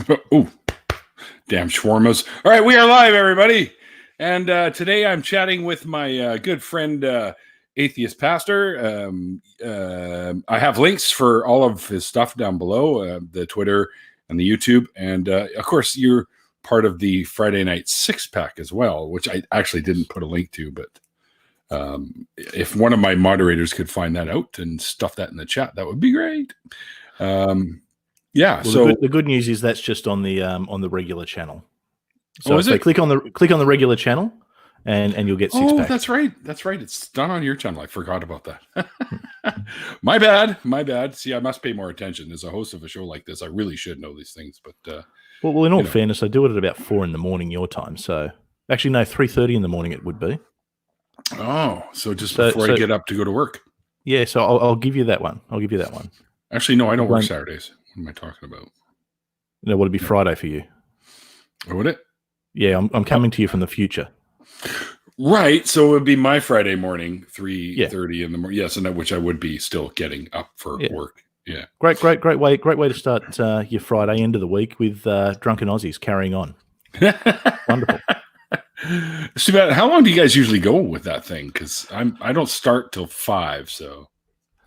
Oh, damn shawarmas. All right, we are live, everybody. And today I'm chatting with my good friend, Atheist Pastor. I have links for all of his stuff down below, the Twitter and the YouTube. And of course, you're part of the Friday Night Six Pack as well, which I actually didn't put a link to. But if one of my moderators could find that out and stuff that in the chat, that would be great. Yeah. Well, so the good news is that's just on the regular channel. So is it? click on the regular channel, and you'll get six pack. That's right. That's right. It's done on your channel. I forgot about that. My bad. See, I must pay more attention as a host of a show like this. I really should know these things. But well, in all fairness, I do it at about 4 a.m. your time. So actually, no, 3:30 in the morning it would be. Oh, so just before I get up to go to work. Yeah. So I'll give you that one. Actually, no, I don't work Saturdays. What am I talking about? No, would it be Friday for you? Or would it? Yeah, I'm coming to you from the future. Right, so it would be my Friday morning, 3:30 in the morning. Yes, and which I would be still getting up for work. Yeah, great way to start your Friday end of the week with drunken Aussies carrying on. Wonderful. So, how long do you guys usually go with that thing? Because I don't start till 5. So,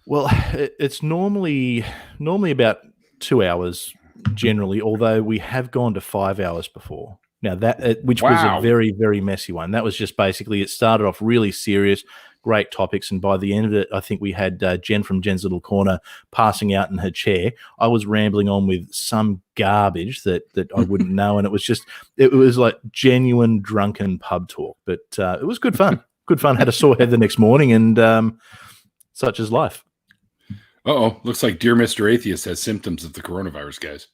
well, it's normally about 2 hours generally. Although we have gone to 5 hours before. Now which was a very, very messy one. That was just basically, it started off really serious, great topics. And by the end of it, I think we had Jen from Jen's Little Corner passing out in her chair. I was rambling on with some garbage that I wouldn't know. And it was like genuine drunken pub talk, but it was good fun. Had a sore head the next morning, and such is life. Looks like Dear Mr. Atheist has symptoms of the coronavirus, guys.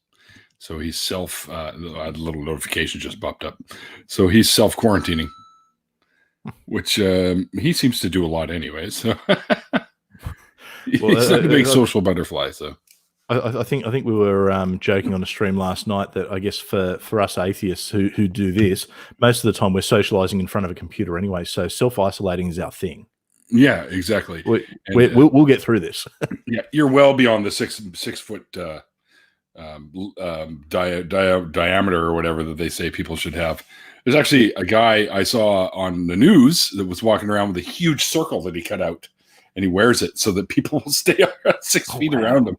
So he's a little notification just popped up. So he's self-quarantining, which he seems to do a lot anyway. So he's not a big social butterfly. So I think we were joking on a stream last night that I guess for us atheists who do this, most of the time we're socializing in front of a computer anyway. So self-isolating is our thing. Yeah, exactly. We'll get through this. Yeah, you're well beyond the 6 foot diameter or whatever that they say people should have. There's actually a guy I saw on the news that was walking around with a huge circle that he cut out, and he wears it so that people will stay 6 feet around him.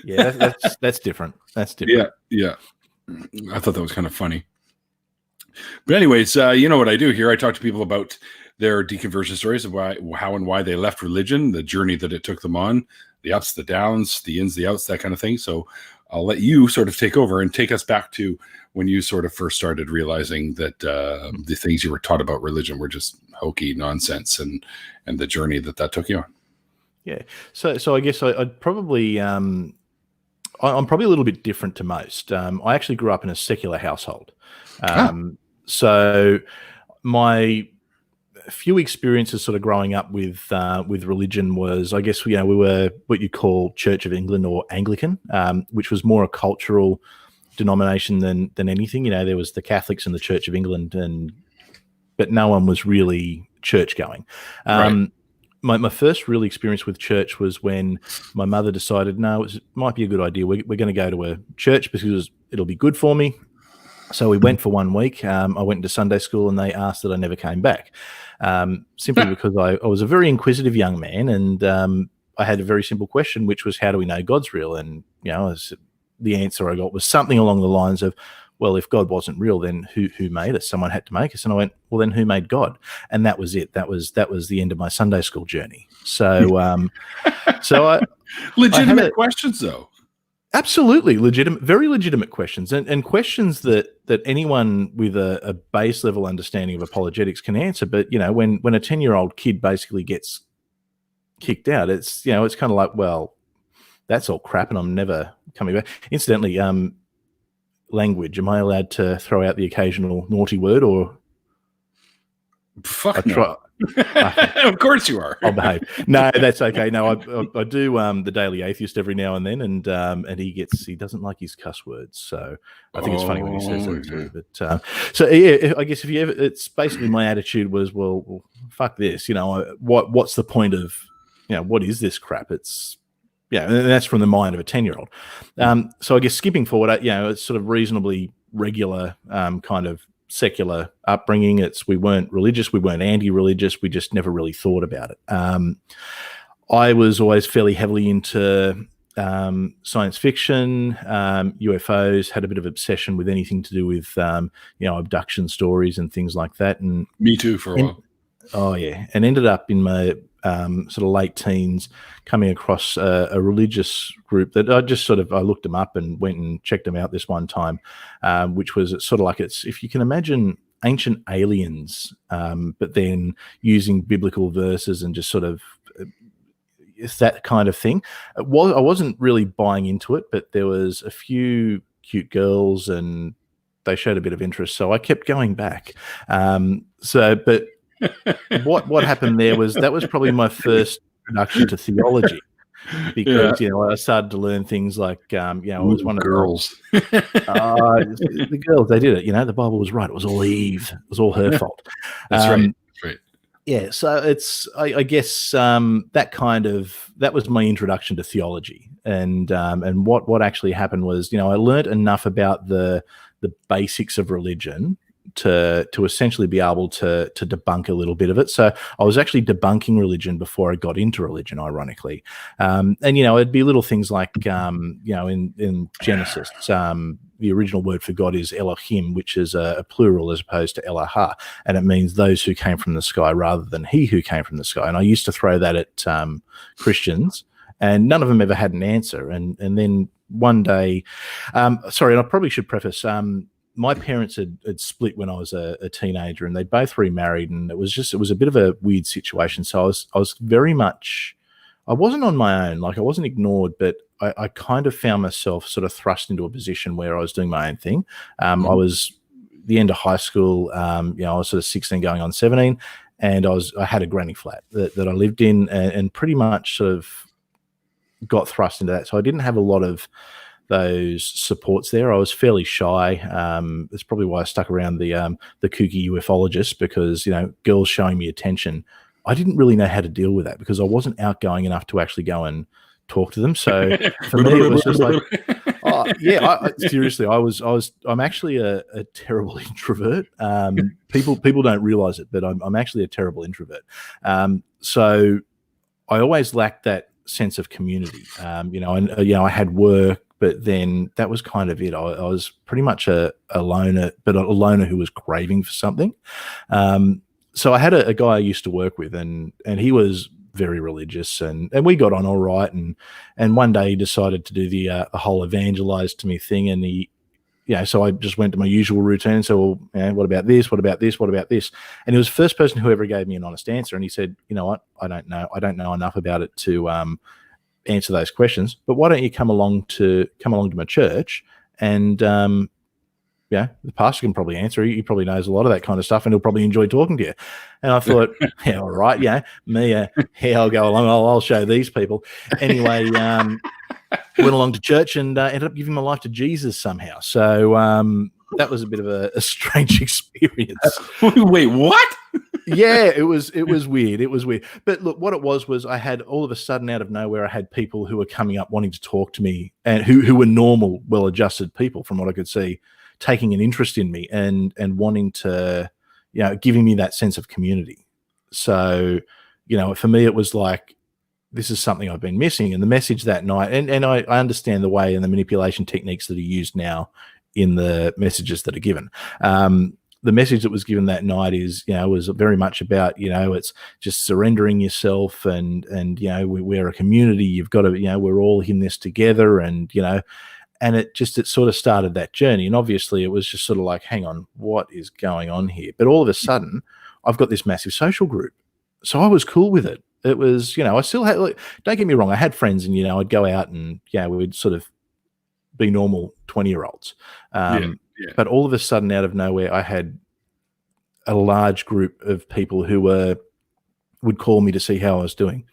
Yeah, that's different. That's different. Yeah. I thought that was kind of funny. But anyways, you know what I do here? I talk to people about their deconversion stories of how and why they left religion, the journey that it took them on, the ups, the downs, the ins, the outs, that kind of thing. So I'll let you sort of take over and take us back to when you sort of first started realizing that the things you were taught about religion were just hokey nonsense, and the journey that took you on. Yeah. So I guess I'd probably I'm probably a little bit different to most. I actually grew up in a secular household. So my few experiences sort of growing up with religion was, I guess, we were what you call Church of England or Anglican, which was more a cultural denomination than anything. There was the Catholics and the Church of England, but no one was really church going. Right. My first real experience with church was when my mother decided, no, it might be a good idea. We're going to go to a church because it'll be good for me. So we went for 1 week. I went into Sunday school, and they asked that I never came back, simply because I was a very inquisitive young man, and I had a very simple question, which was, how do we know God's real? And the answer I got was something along the lines of, well, if God wasn't real, then who made us? Someone had to make us. And I went, well, then who made God? And that was it. That was the end of my Sunday school journey. So, legitimate questions, though. Absolutely legitimate, very legitimate questions, and questions that anyone with a base level understanding of apologetics can answer. But when a 10-year-old kid basically gets kicked out, it's it's kind of like, well, that's all crap, and I'm never coming back. Incidentally, language. Am I allowed to throw out the occasional naughty word, or? Fuck no. Of course you are. I'll behave. No, that's okay. No, I do the Daily Atheist every now and then, and he doesn't like his cuss words, so I think it's funny when he says that too. But so yeah, I guess it's basically my attitude was, well, fuck this. What's the point of what is this crap? It's Yeah, and that's from the mind of a 10-year-old. So I guess skipping forward, it's sort of reasonably regular kind of secular upbringing. We weren't religious, we weren't anti-religious, we just never really thought about it. I was always fairly heavily into science fiction, UFOs, had a bit of obsession with anything to do with abduction stories and things like that. And me too for a while. Oh yeah, and ended up in my sort of late teens coming across a religious group that I looked them up and went and checked them out this one time, which was sort of like, if you can imagine ancient aliens, but then using biblical verses and just sort of it's that kind of thing. I wasn't really buying into it, but there was a few cute girls and they showed a bit of interest, so I kept going back. But what happened there was that was probably my first introduction to theology, because I started to learn things like I was one of girls. The girls, they did it. The Bible was right. It was all Eve. It was all her fault. That's right. That's right. Yeah, so it's I guess that was my introduction to theology, and what actually happened was I learned enough about the basics of religion to essentially be able to debunk a little bit of it. So I was actually debunking religion before I got into religion, ironically. And it'd be little things like in Genesis, the original word for God is Elohim, which is a plural as opposed to Eloha, and it means those who came from the sky rather than he who came from the sky. And I used to throw that at Christians, and none of them ever had an answer. And then one day, and I probably should preface, my parents had split when I was a teenager, and they both remarried, and it was a bit of a weird situation. So I was very much, I wasn't on my own, like I wasn't ignored, but I kind of found myself sort of thrust into a position where I was doing my own thing. I was the end of high school, I was sort of 16 going on 17, and I had a granny flat that I lived in, and pretty much sort of got thrust into that. So I didn't have a lot of those supports there. I was fairly shy. That's probably why I stuck around the kooky ufologists, because girls showing me attention, I didn't really know how to deal with that because I wasn't outgoing enough to actually go and talk to them. So for me, it was just like, seriously, I'm actually a terrible introvert. People don't realize it, but I'm actually a terrible introvert. So I always lacked that sense of community. I had work, but then that was kind of it. I was pretty much a loner, but a loner who was craving for something. So I had a guy I used to work with, and he was very religious, and we got on all right. And one day he decided to do the whole evangelize to me thing, and so I just went to my usual routine. So, what about this? What about this? What about this? And he was the first person who ever gave me an honest answer. And he said, "You know what? I don't know. I don't know enough about it to answer those questions. But why don't you come along to my church, and the pastor can probably answer. He probably knows a lot of that kind of stuff, and he'll probably enjoy talking to you." And I thought, yeah, all right, I'll go along. I'll show these people. Anyway, went along to church and ended up giving my life to Jesus somehow. So that was a bit of a strange experience. Wait, what? Yeah, it was weird. It was weird. But look, what it was I had all of a sudden out of nowhere, I had people who were coming up wanting to talk to me, and who were normal, well-adjusted people from what I could see, taking an interest in me and wanting to, giving me that sense of community. So, for me, it was like, this is something I've been missing. And the message that night, and I understand the way and the manipulation techniques that are used now in the messages that are given. The message that was given that night is, was very much about, it's just surrendering yourself, and we're a community. You've got to, we're all in this together, and it sort of started that journey. And obviously it was just sort of like, hang on, what is going on here? But all of a sudden I've got this massive social group. So I was cool with it. It was, I still had, don't get me wrong, I had friends, and, I'd go out and, we'd sort of be normal 20-year-olds. But all of a sudden, out of nowhere, I had a large group of people who would call me to see how I was doing,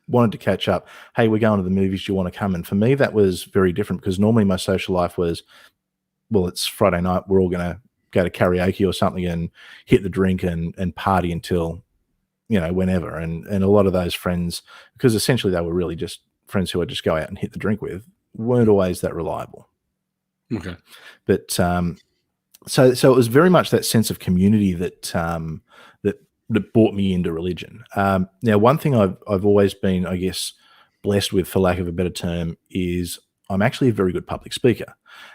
wanted to catch up. Hey, we're going to the movies. Do you want to come? And for me, that was very different, because normally my social life was, well, it's Friday night, we're all going to go to karaoke or something and hit the drink and party until, whenever. And a lot of those friends, because essentially they were really just friends who I just go out and hit the drink with weren't always that reliable. Okay. But so it was very much that sense of community that brought me into religion. Now, one thing I've always been, I guess, blessed with, for lack of a better term, is I'm actually a very good public speaker.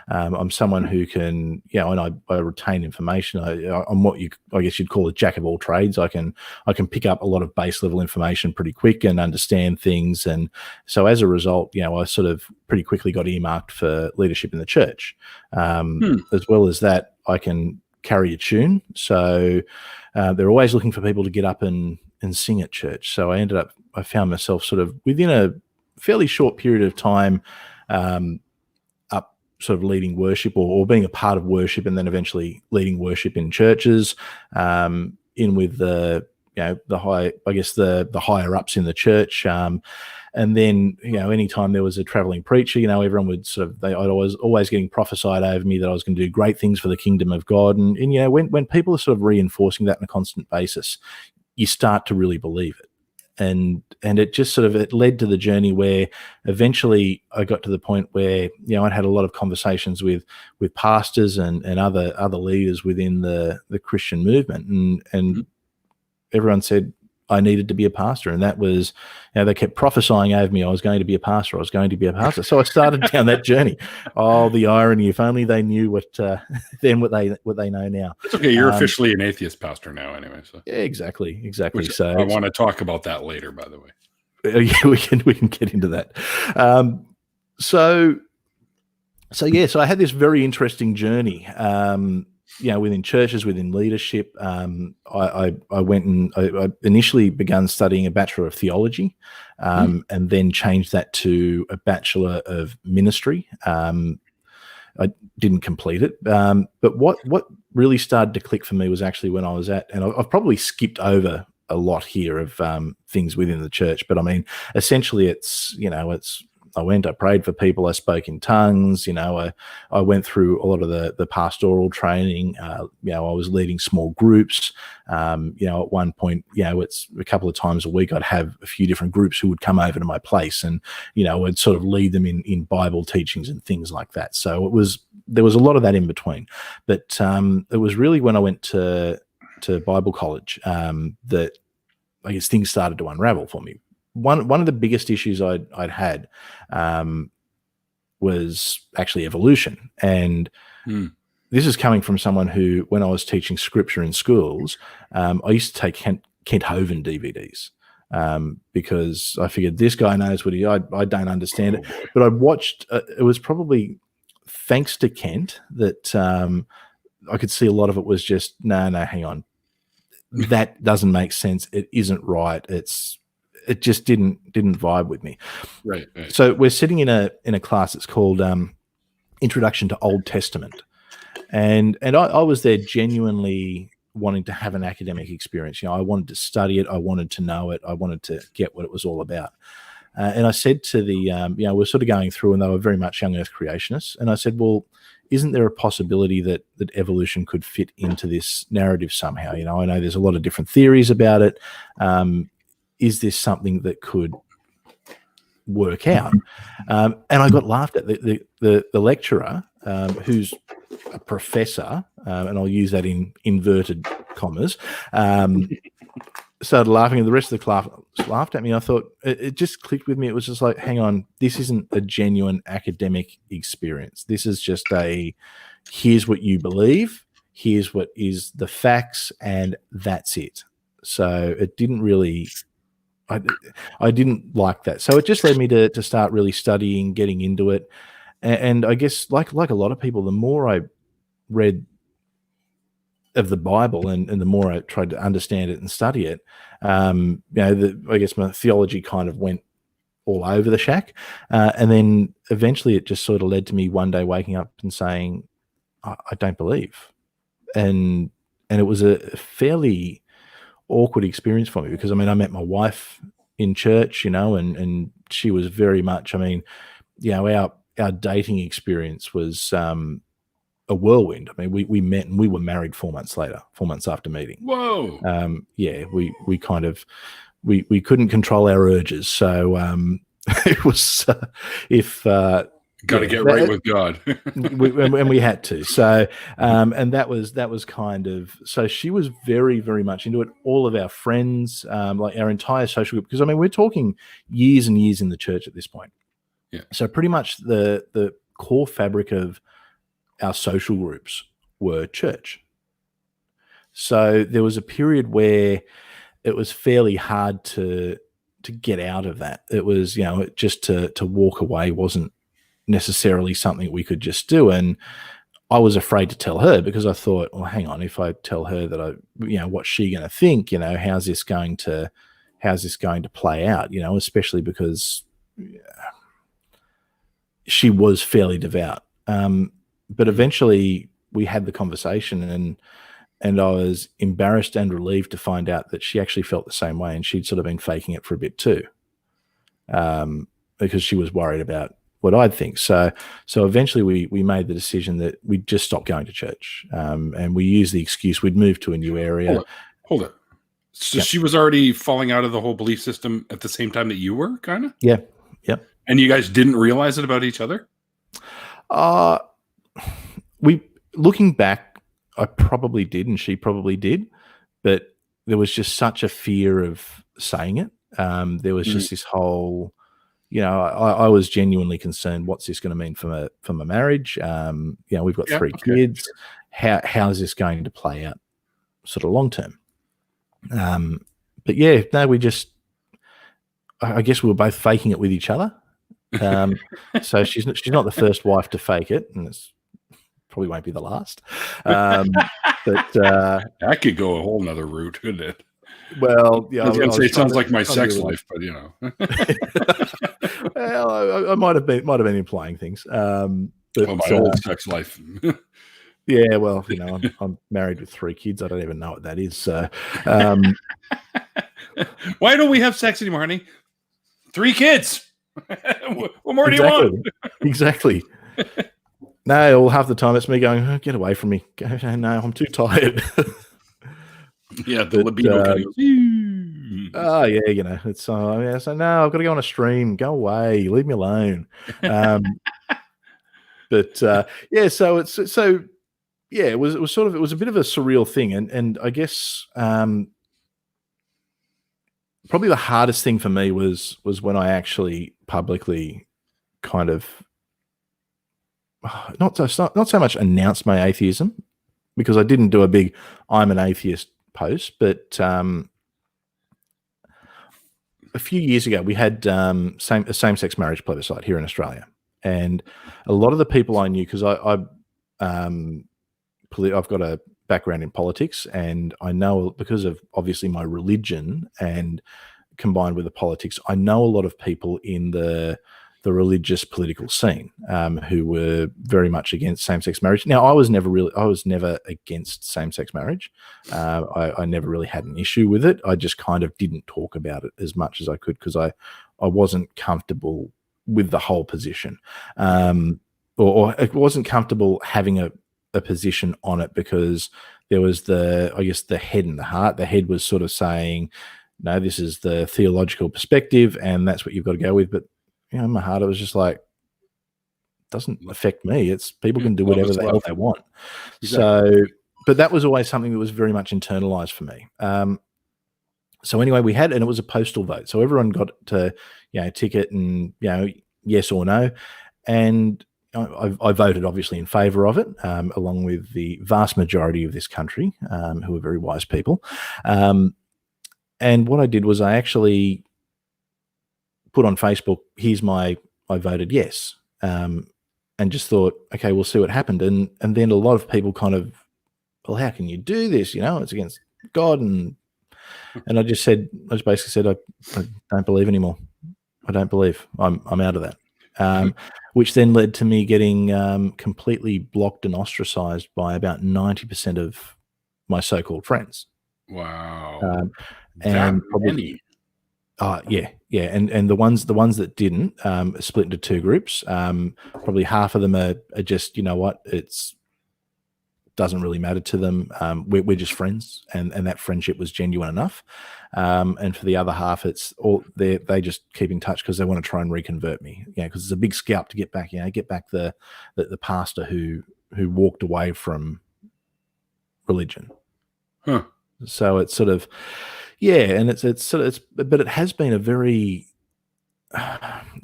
I'm someone who can, and I retain information. I'm what I guess you'd call a jack of all trades. I can pick up a lot of base level information pretty quick and understand things. And so as a result, I sort of pretty quickly got earmarked for leadership in the church. As well as that, I can carry a tune. So they're always looking for people to get up and sing at church. So I found myself sort of within a fairly short period of time, up sort of leading worship or being a part of worship, and then eventually leading worship in churches, in with the higher ups in the church. And then, anytime there was a traveling preacher, everyone would I was always getting prophesied over me that I was going to do great things for the kingdom of God. And when people are sort of reinforcing that on a constant basis, you start to really believe it. And it just it led to the journey where eventually I got to the point where, I'd had a lot of conversations with pastors and other leaders within the Christian movement. And everyone said I needed to be a pastor. And that was, they kept prophesying over me, I was going to be a pastor. So I started down that journey. Oh, the irony, if only they knew what they know now. It's okay. You're officially an atheist pastor now anyway. So yeah, exactly. Which so I want to talk about that later, by the way. Yeah, we can get into that. So I had this very interesting journey, within churches, within leadership. I went and I initially began studying a Bachelor of Theology, and then changed that to a Bachelor of Ministry. I didn't complete it. But what really started to click for me was actually when I was and I've probably skipped over a lot here of things within the church, but I mean, essentially I went, I prayed for people, I spoke in tongues, I went through a lot of the pastoral training, I was leading small groups, at one point, it's a couple of times a week, I'd have a few different groups who would come over to my place and, I'd sort of lead them in Bible teachings and things like that. So there was a lot of that in between, but it was really when I went to Bible college that I guess things started to unravel for me. One of the biggest issues I'd had was actually evolution. And this is coming from someone who, when I was teaching scripture in schools, I used to take Kent Hovind DVDs because I figured this guy knows what I don't understand it. But I watched, it was probably thanks to Kent that I could see a lot of it was just, no, hang on. That doesn't make sense. It isn't right. It just didn't vibe with me. Right. So we're sitting in a class that's called Introduction to Old Testament, and I was there genuinely wanting to have an academic experience. I wanted to study it, I wanted to know it, I wanted to get what it was all about. And I said to we're sort of going through, and they were very much young Earth creationists. And I said, well, isn't there a possibility that evolution could fit into this narrative somehow? I know there's a lot of different theories about it. Is this something that could work out? And I got laughed at. The lecturer, who's a professor, and I'll use that in inverted commas, started laughing, and the rest of the class laughed at me. I thought it just clicked with me. It was just like, hang on, this isn't a genuine academic experience. This is just here's what you believe, here's what is the facts, and that's it. So it didn't really... I didn't like that. So it just led me to start really studying, getting into it. And I guess like a lot of people, the more I read of the Bible and the more I tried to understand it and study it, I guess my theology kind of went all over the shack. And then eventually it just sort of led to me one day waking up and saying, I don't believe. And it was a fairly awkward experience for me because I met my wife in church, and she was very much, our dating experience was a whirlwind. We met and we were married 4 months after meeting. Whoa. We kind of we couldn't control our urges, so It was if Got to get right with God. and we had to. So, and that was kind of, so she was very, very much into it. All of our friends, like our entire social group, because I mean, we're talking years and years in the church at this point. Yeah. So pretty much the core fabric of our social groups were church. So there was a period where it was fairly hard to get out of that. It was, just to walk away wasn't necessarily something we could just do. And I was afraid to tell her because I thought, well, hang on, if I tell her that what's she going to think? How's this going to play out? Especially because she was fairly devout. But eventually we had the conversation, and I was embarrassed and relieved to find out that she actually felt the same way, and she'd sort of been faking it for a bit too, because she was worried about what I'd think. So eventually we made the decision that we'd just stop going to church, and we used the excuse we'd moved to a new area. Hold it. So she was already falling out of the whole belief system at the same time that you were, kind of? Yeah. Yep. And you guys didn't realize it about each other? Looking back, I probably did, and she probably did, but there was just such a fear of saying it. There was just this whole, I was genuinely concerned. What's this going to mean for my marriage? We've got 3 kids. How is this going to play out, sort of long term? But yeah, no, I guess we were both faking it with each other. So she's not the first wife to fake it, and it's probably won't be the last. But that could go a whole nother route, couldn't it? Well, yeah, I was going to say it sounds like my sex life, but well, I might have been implying things. But my old sex life. Yeah, well, I'm married with 3 kids. I don't even know what that is. So, why don't we have sex anymore, honey? 3 kids. What more do you want? Exactly. No, well, half the time it's me going, oh, get away from me. No, I'm too tired. Yeah, the libido kind of goes, oh, yeah, it's so no, I've got to go on a stream. Go away. Leave me alone. But yeah, so it was a bit of a surreal thing. And I guess probably the hardest thing for me was when I actually publicly kind of not so much announced my atheism, because I didn't do a big "I'm an atheist" post, but a few years ago we had a same-sex marriage plebiscite here in Australia, and a lot of the people I knew, because I've got a background in politics, and I know, because of obviously my religion and combined with the politics, I know a lot of people in the religious political scene who were very much against same-sex marriage. Now, I was never against same-sex marriage. I never really had an issue with it. I just kind of didn't talk about it as much as I could, because I wasn't comfortable with the whole position, or I wasn't comfortable having a position on it, because there was the head and the heart. The head was sort of saying, no, this is the theological perspective, and that's what you've got to go with. But in my heart, it was just like, doesn't affect me. It's people can do whatever the hell they want. Exactly. So, but that was always something that was very much internalized for me. So anyway, and it was a postal vote. So everyone got to, tick it and, yes or no. And I voted obviously in favor of it, along with the vast majority of this country, who are very wise people. And what I did was I actually put on Facebook, I voted yes, and just thought, okay, we'll see what happened. And then a lot of people kind of, well, how can you do this? It's against God. And I just basically said, I don't believe anymore. I don't believe. I'm out of that. Which then led to me getting completely blocked and ostracized by about 90% of my so-called friends. Wow. And probably, yeah. And the ones that didn't split into 2 groups. Probably half of them are just, you know what, it's doesn't really matter to them. We're just friends, and that friendship was genuine enough. And for the other half, it's all they just keep in touch because they want to try and reconvert me. Because it's a big scalp to get back. Get back the pastor who walked away from religion. Huh. So it's sort of, and but it has been it's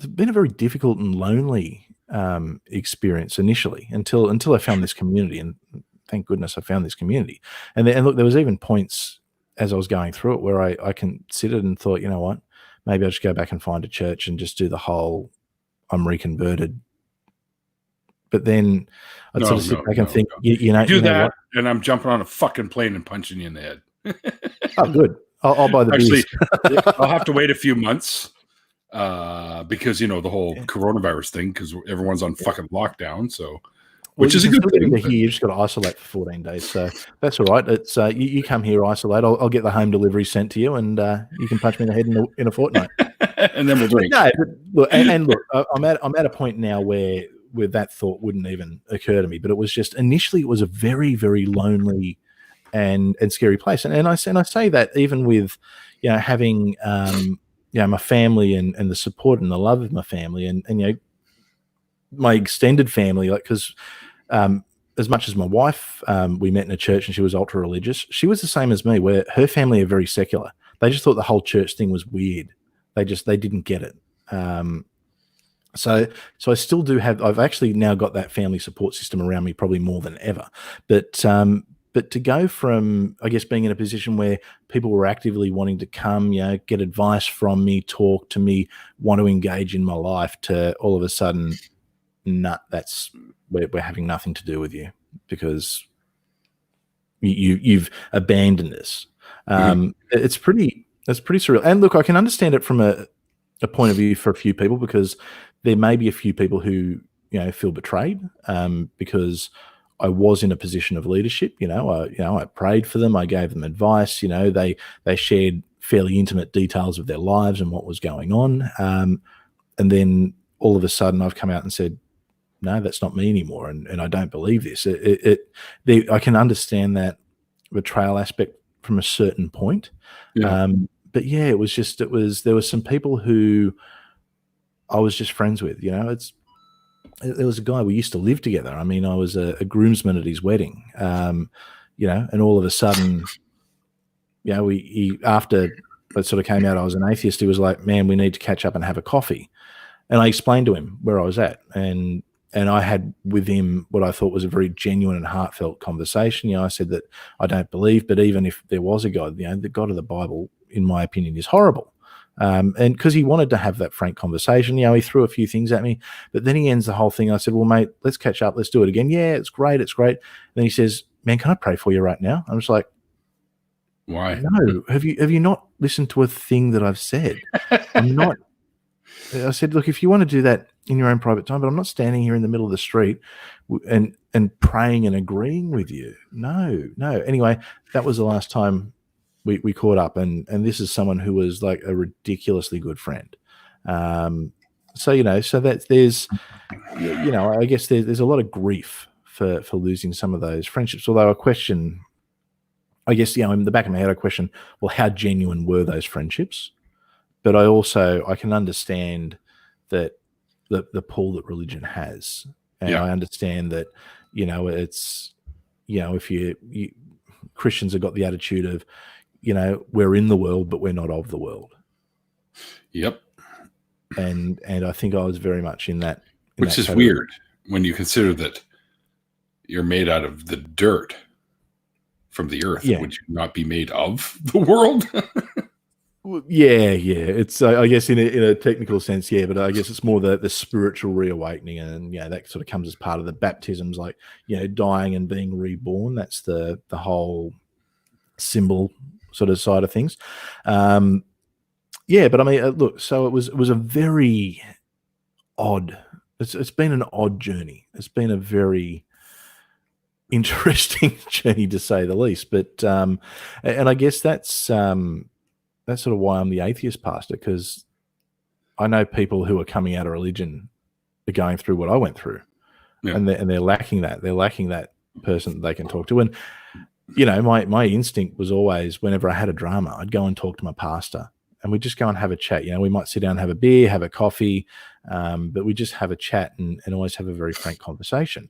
been a very difficult and lonely experience initially until I found this community, and thank goodness I found this community. And look, there was even points as I was going through it where I considered and thought, you know what, maybe I'll just go back and find a church and just do the whole I'm reconverted. But then I'd sort of sit back and think, you know, do that, and I'm jumping on a fucking plane and punching you in the head. Oh, good. I'll buy the Actually, beers. I'll have to wait a few months because the whole coronavirus thing, because everyone's on fucking lockdown. So, which is a good thing. Here, you just got to isolate for 14 days, so that's all right. It's you come here, isolate. I'll get the home delivery sent to you, and you can punch me in the head in a fortnight, and then we'll drink. No, look, and look, I'm at a point now where that thought wouldn't even occur to me. But it was just initially, it was a very, very lonely and scary place. And I say that even with, having, my family and the support and the love of my family and my extended family, like, because as much as my wife, we met in a church and she was ultra religious, she was the same as me, where her family are very secular. They just thought the whole church thing was weird. They didn't get it. So I still do have. I've actually now got that family support system around me, probably more than ever. But to go from, I guess, being in a position where people were actively wanting to come, get advice from me, talk to me, want to engage in my life, to all of a sudden, we're having nothing to do with you because you've abandoned this. It's pretty surreal. And look, I can understand it from a point of view for a few people, because there may be a few people who, feel betrayed because I was in a position of leadership. I prayed for them. I gave them advice. They shared fairly intimate details of their lives and what was going on. And then all of a sudden I've come out and said, no, that's not me anymore. And I don't believe this. I can understand that betrayal aspect from a certain point. Yeah. But there were some people who I was just friends with. There was a guy, we used to live together. I mean, I was a groomsman at his wedding, and all of a sudden, after it sort of came out I was an atheist, he was like, man, we need to catch up and have a coffee. And I explained to him where I was at, and I had with him what I thought was a very genuine and heartfelt conversation. I said that I don't believe, but even if there was a God, the God of the Bible, in my opinion, is horrible. And because he wanted to have that frank conversation, he threw a few things at me, but then he ends the whole thing. I said, well, mate, let's catch up. Let's do it again. Yeah, it's great. It's great. And then he says, man, can I pray for you right now? I'm just like, why? No, have you not listened to a thing that I've said? I'm not. I said, look, if you want to do that in your own private time, but I'm not standing here in the middle of the street and praying and agreeing with you. No. Anyway, that was the last time we caught up, and this is someone who was like a ridiculously good friend. So that there's, I guess there's a lot of grief for losing some of those friendships. Although I guess, in the back of my head, I question, well, how genuine were those friendships? But I can understand that the pull that religion has, and I understand that, it's, if you Christians have got the attitude of, we're in the world, but we're not of the world. Yep. And I think I was very much in that. Which is weird when you consider that you're made out of the dirt from the earth. Yeah. Would you not be made of the world? Yeah. It's I guess in a technical sense, but I guess it's more the spiritual reawakening, and that sort of comes as part of the baptisms, like dying and being reborn. That's the whole symbol sort of side of things. But I mean, look, so it was a very odd. It's been an odd journey. It's been a very interesting journey, to say the least. But and I guess that's sort of why I'm the atheist pastor, because I know people who are coming out of religion are going through what I went through, and they're lacking that. They're lacking that person that they can talk to. And, you know, my instinct was always, whenever I had a drama, I'd go and talk to my pastor, and we'd just go and have a chat. You know, we might sit down and have a beer, have a coffee, but we just have a chat and always have a very frank conversation.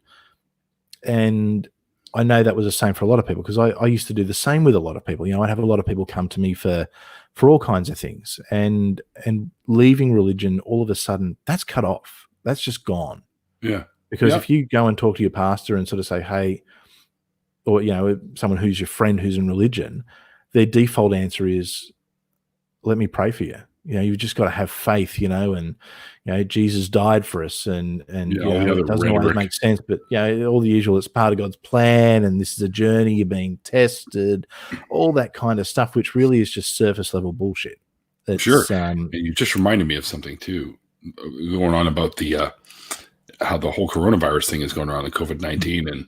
And I know that was the same for a lot of people, because I used to do the same with a lot of people. You know, I'd have a lot of people come to me for all kinds of things, and leaving religion, all of a sudden, that's cut off. That's just gone. Yeah. Because if you go and talk to your pastor and sort of say, hey, or, you know, someone who's your friend who's in religion, their default answer is, let me pray for you. You know, you've just got to have faith, you know, and, you know, Jesus died for us, and you know, it doesn't always make sense, but, you know, all the usual, it's part of God's plan, and this is a journey, you're being tested, all that kind of stuff, which really is just surface level bullshit. Sure. You just reminded me of something too, going on about the how the whole coronavirus thing is going around, the COVID-19,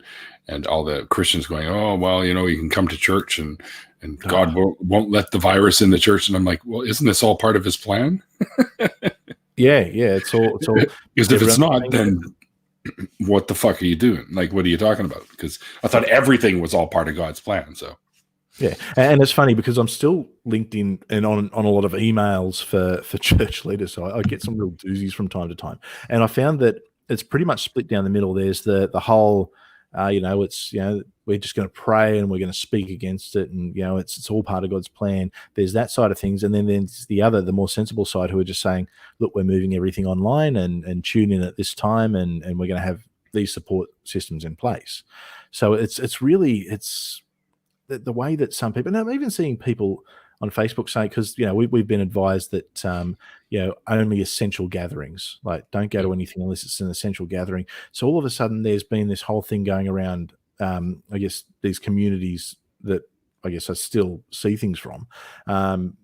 and all the Christians going, oh, well, you know, you can come to church and God won't let the virus in the church. And I'm like, well, isn't this all part of his plan? Yeah. It's all. Because if it's not, then what the fuck are you doing? Like, what are you talking about? Because I thought everything was all part of God's plan. So. Yeah, and it's funny because I'm still linked in and on a lot of emails for church leaders, so I get some real doozies from time to time. And I found that it's pretty much split down the middle. There's the whole, you know, it's, you know, we're just going to pray and we're going to speak against it, and, you know, it's all part of God's plan. There's that side of things, and then there's the more sensible side, who are just saying, look, we're moving everything online and tune in at this time, and we're going to have these support systems in place. So it's really the way that some people, and I'm even seeing people on Facebook say, because, you know, we've been advised that, you know, only essential gatherings, like don't go to anything unless it's an essential gathering. So all of a sudden there's been this whole thing going around, I guess, these communities that I guess I still see things from,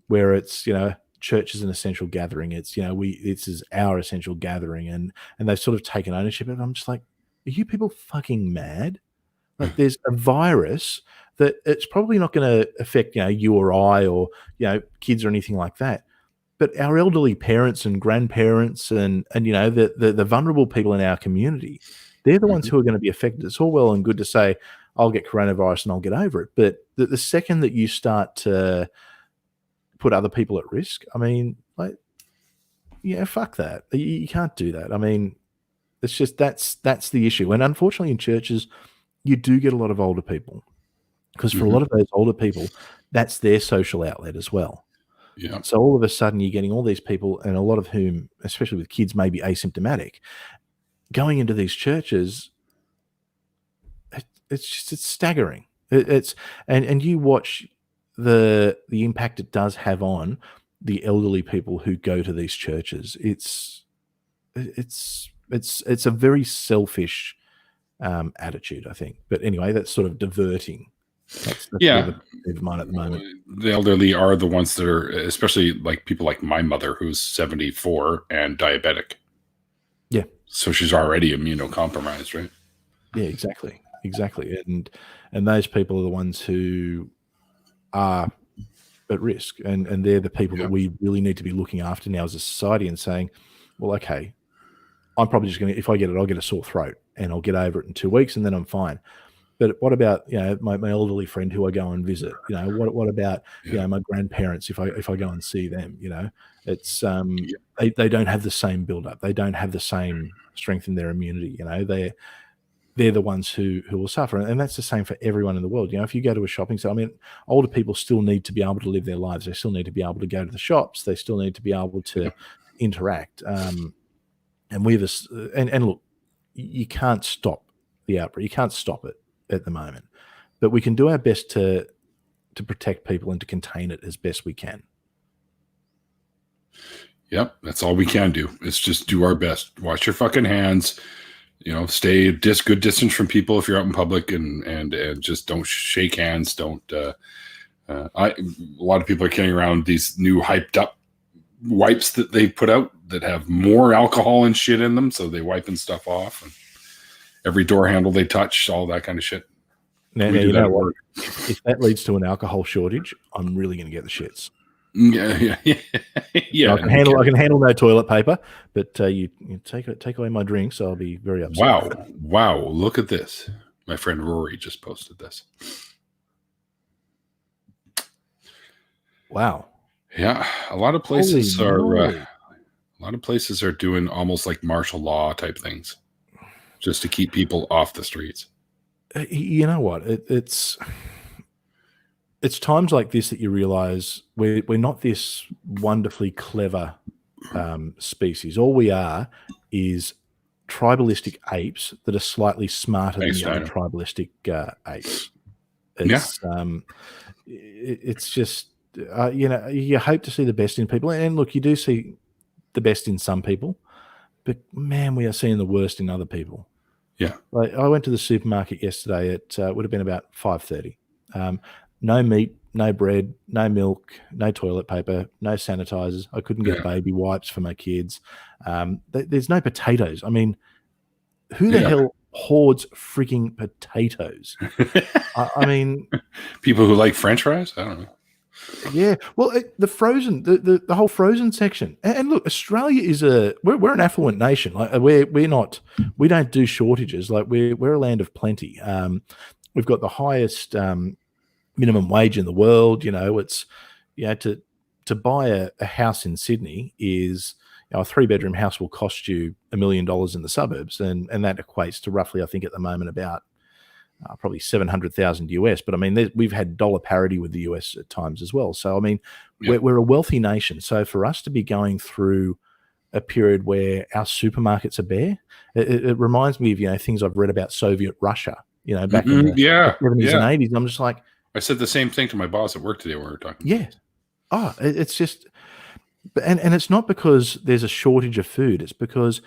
where it's, you know, church is an essential gathering. It's, you know, this is our essential gathering, and they've sort of taken ownership of it. I'm just like, are you people fucking mad? Like, there's a virus that it's probably not going to affect, you know, you or I, or, you know, kids or anything like that. But our elderly parents and grandparents and you know, the vulnerable people in our community, they're the ones who are going to be affected. It's all well and good to say, I'll get coronavirus and I'll get over it. But the second that you start to put other people at risk, I mean, like, yeah, fuck that. You can't do that. I mean, it's just, that's the issue. And unfortunately in churches, you do get a lot of older people, because for a lot of those older people, that's their social outlet as well. Yeah. So all of a sudden you're getting all these people, and a lot of whom, especially with kids, may be asymptomatic, going into these churches. It's staggering. And you watch the impact it does have on the elderly people who go to these churches. It's a very selfish attitude, I think. But anyway, that's sort of diverting. That's of mine at the moment. The elderly are the ones that are, especially like people like my mother, who's 74 and diabetic. Yeah. So she's already immunocompromised, right? Yeah, exactly. And those people are the ones who are at risk, and they're the people that we really need to be looking after now as a society, and saying, well, okay, I'm probably just going to, if I get it, I'll get a sore throat and I'll get over it in 2 weeks and then I'm fine. But what about, you know, my elderly friend who I go and visit? You know, what about, you know, my grandparents if I go and see them? You know, it's they don't have the same build-up. They don't have the same strength in their immunity. You know, they're the ones who will suffer, and that's the same for everyone in the world. You know, if you go to a shopping center, I mean, older people still need to be able to live their lives. They still need to be able to go to the shops. They still need to be able to interact. And look, you can't stop the outbreak. You can't stop it at the moment, but we can do our best to protect people and to contain it as best we can. Yep, that's all we can do. It's just do our best. Wash your fucking hands. You know, stay good distance from people if you're out in public, and just don't shake hands. Don't. A lot of people are carrying around these new hyped up wipes that they put out that have more alcohol and shit in them, so they wiping stuff off. And every door handle they touch, all that kind of shit. Now you know what? If that leads to an alcohol shortage, I'm really going to get the shits. Yeah. I can handle no toilet paper, but you take away my drinks, I'll be very upset. Wow! Look at this. My friend Rory just posted this. Wow. Yeah, a lot of places Holy moly. a lot of places are doing almost like martial law type things just to keep people off the streets. You know what? It's times like this that you realize we're not this wonderfully clever species. All we are is tribalistic apes that are slightly smarter than the other tribalistic apes. It's just, you hope to see the best in people. And look, you do see the best in some people, but man, we are seeing the worst in other people. Yeah. Like, I went to the supermarket yesterday at would have been about 5:30. No meat, no bread, no milk, no toilet paper, no sanitizers. I couldn't get baby wipes for my kids. There's no potatoes. I mean, who the hell hoards freaking potatoes? I mean, people who like French fries. I don't know. Yeah, well, the frozen, the whole frozen section, and look, Australia is we're an affluent nation. Like we don't do shortages. Like we're a land of plenty. We've got the highest minimum wage in the world. It's to buy a house in Sydney is a 3-bedroom house will cost you $1 million in the suburbs, and that equates to roughly, I think, at the moment about probably 700,000 US, but I mean, we've had dollar parity with the US at times as well. So, I mean, we're a wealthy nation. So for us to be going through a period where our supermarkets are bare, it reminds me of, things I've read about Soviet Russia, back in the 70s and 80s. I'm just like, I said the same thing to my boss at work today when we were talking. Yeah. It's just, and it's not because there's a shortage of food. It's because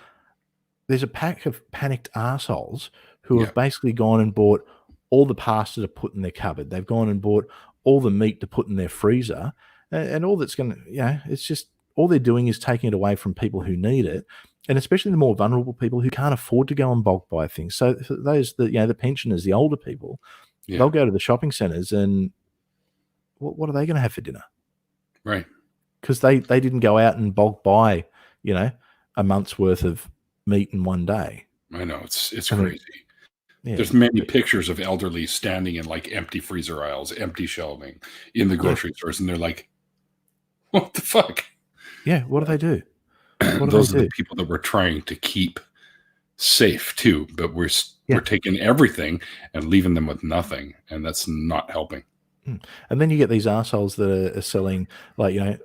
there's a pack of panicked arseholes who have basically gone and bought all the pasta to put in their cupboard. They've gone and bought all the meat to put in their freezer. And all that's going to, it's just, all they're doing is taking it away from people who need it. And especially the more vulnerable people who can't afford to go and bulk buy things. So for those, the pensioners, the older people, they'll go to the shopping centers and what are they going to have for dinner? Right. Because they didn't go out and bulk buy, a month's worth of meat in one day. I know, it's crazy. There's many pictures of elderly standing in like empty freezer aisles, empty shelving in the grocery stores, and they're like, "What the fuck?" Yeah, what do they do? Those are the people that we're trying to keep safe too, but we're taking everything and leaving them with nothing, and that's not helping. And then you get these assholes that are selling like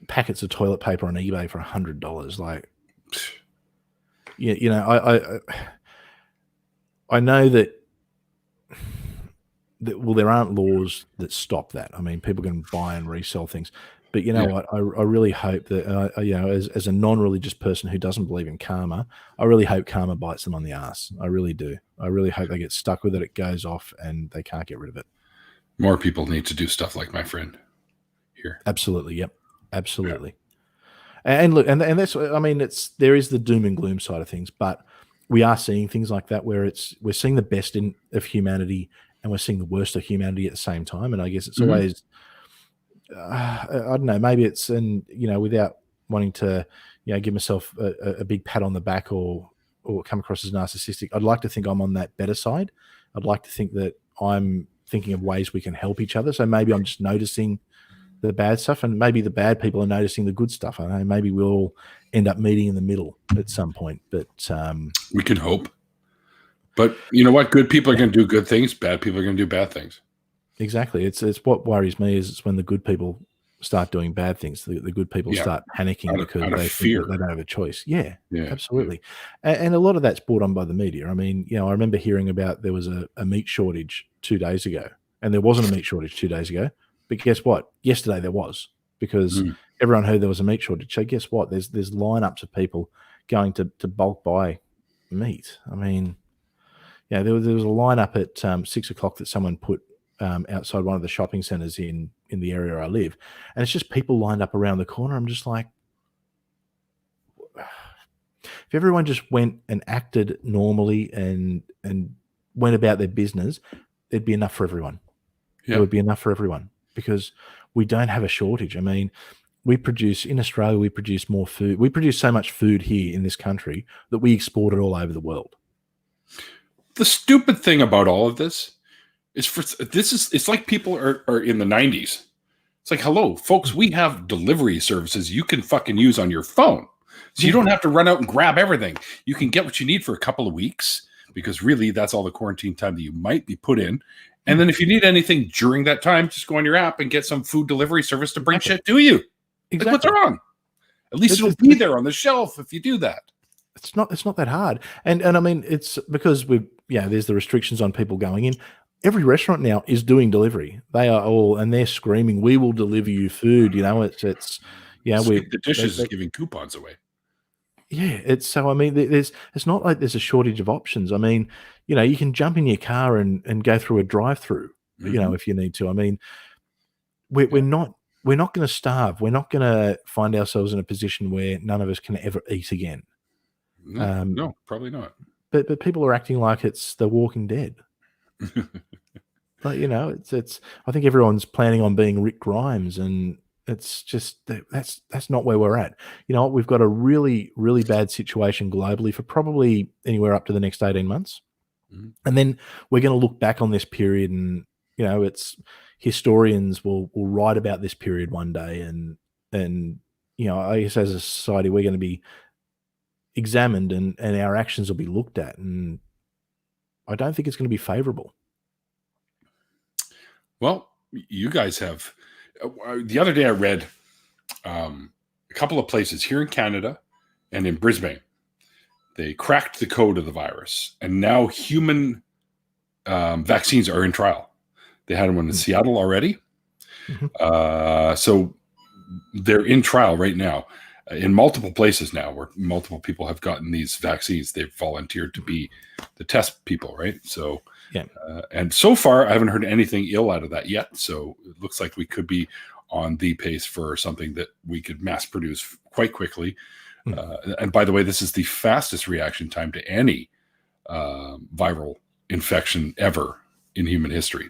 packets of toilet paper on eBay for $100. Like, I know that there aren't laws that stop that. I mean, people can buy and resell things, but what? I really hope that as a non-religious person who doesn't believe in karma, I really hope karma bites them on the ass. I really do. I really hope they get stuck with it. It goes off and they can't get rid of it. More people need to do stuff like my friend here. Absolutely. Yep. Absolutely. And look, and that's, I mean, there is the doom and gloom side of things, but we are seeing things like that where we're seeing the best of humanity and we're seeing the worst of humanity at the same time. And I guess it's always, I don't know, maybe it's, and without wanting to, give myself a big pat on the back or come across as narcissistic, I'd like to think I'm on that better side. I'd like to think that I'm thinking of ways we can help each other. So maybe I'm just noticing the bad stuff, and maybe the bad people are noticing the good stuff. I don't know, maybe we'll end up meeting in the middle at some point, but we can hope. But you know what? Good people are going to do good things. Bad people are going to do bad things. Exactly. It's what worries me is it's when the good people start doing bad things. The good people start panicking because they think that they don't have a choice. Yeah, absolutely. Yeah. And a lot of that's brought on by the media. I mean, I remember hearing about there was a meat shortage 2 days ago, and there wasn't a meat shortage 2 days ago. But guess what? Yesterday there was, because everyone heard there was a meat shortage. So guess what? There's lineups of people going to bulk buy meat. I mean, there was a lineup at 6 o'clock that someone put outside one of the shopping centers in the area I live, and it's just people lined up around the corner. I'm just like, if everyone just went and acted normally and went about their business, there'd be enough for everyone. There would be enough for everyone, because we don't have a shortage. I mean, in Australia, we produce more food. We produce so much food here in this country that we export it all over the world. the stupid thing about all of this is it's like people are in the 90s. It's like, hello, folks, we have delivery services you can fucking use on your phone. So you don't have to run out and grab everything. You can get what you need for a couple of weeks, because really that's all the quarantine time that you might be put in. And then if you need anything during that time, just go on your app and get some food delivery service to bring shit to you. Exactly. Like, what's wrong? At least it'll be there on the shelf if you do that. It's not that hard. And I mean, it's because there's the restrictions on people going in. Every restaurant now is doing delivery. They are all, and they're screaming, "We will deliver you food." The dishes is giving coupons away. Yeah, it's not like there's a shortage of options. I mean, you can jump in your car and go through a drive-through, if you need to. I mean, we're not going to starve. We're not going to find ourselves in a position where none of us can ever eat again. No, probably not. But people are acting like it's The Walking Dead. But it's. I think everyone's planning on being Rick Grimes, and it's just that's not where we're at. We've got a really, really bad situation globally for probably anywhere up to the next 18 months, and then we're going to look back on this period, and it's historians will write about this period one day, and I guess as a society we're going to be examined, and our actions will be looked at, and I don't think it's going to be favorable. Well, you guys have. The other day I read a couple of places here in Canada and in Brisbane. They cracked the code of the virus, and now human vaccines are in trial. They had them in Seattle already. So they're in trial right now in multiple places now, where multiple people have gotten these vaccines. They've volunteered to be the test people, right? So, and so far I haven't heard anything ill out of that yet. So it looks like we could be on the pace for something that we could mass produce quite quickly. And by the way, this is the fastest reaction time to any viral infection ever in human history.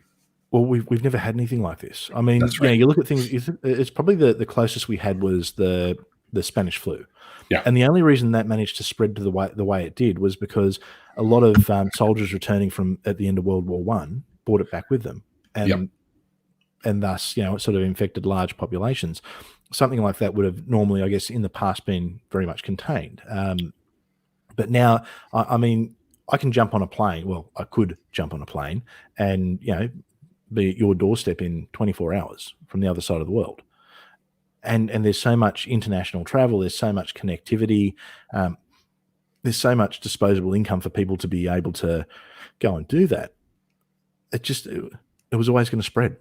Well, we've never had anything like this. I mean, That's right. you look at things. It's probably the closest we had was the Spanish flu. Yeah. And the only reason that managed to spread to the way it did was because a lot of soldiers returning from at the end of World War I brought it back with them, and thus it sort of infected large populations. Something like that would have normally, I guess, in the past been very much contained. But now, I mean, I can jump on a plane. Well, I could jump on a plane and be at your doorstep in 24 hours from the other side of the world. And there's so much international travel, there's so much connectivity, there's so much disposable income for people to be able to go and do that. It was always going to spread.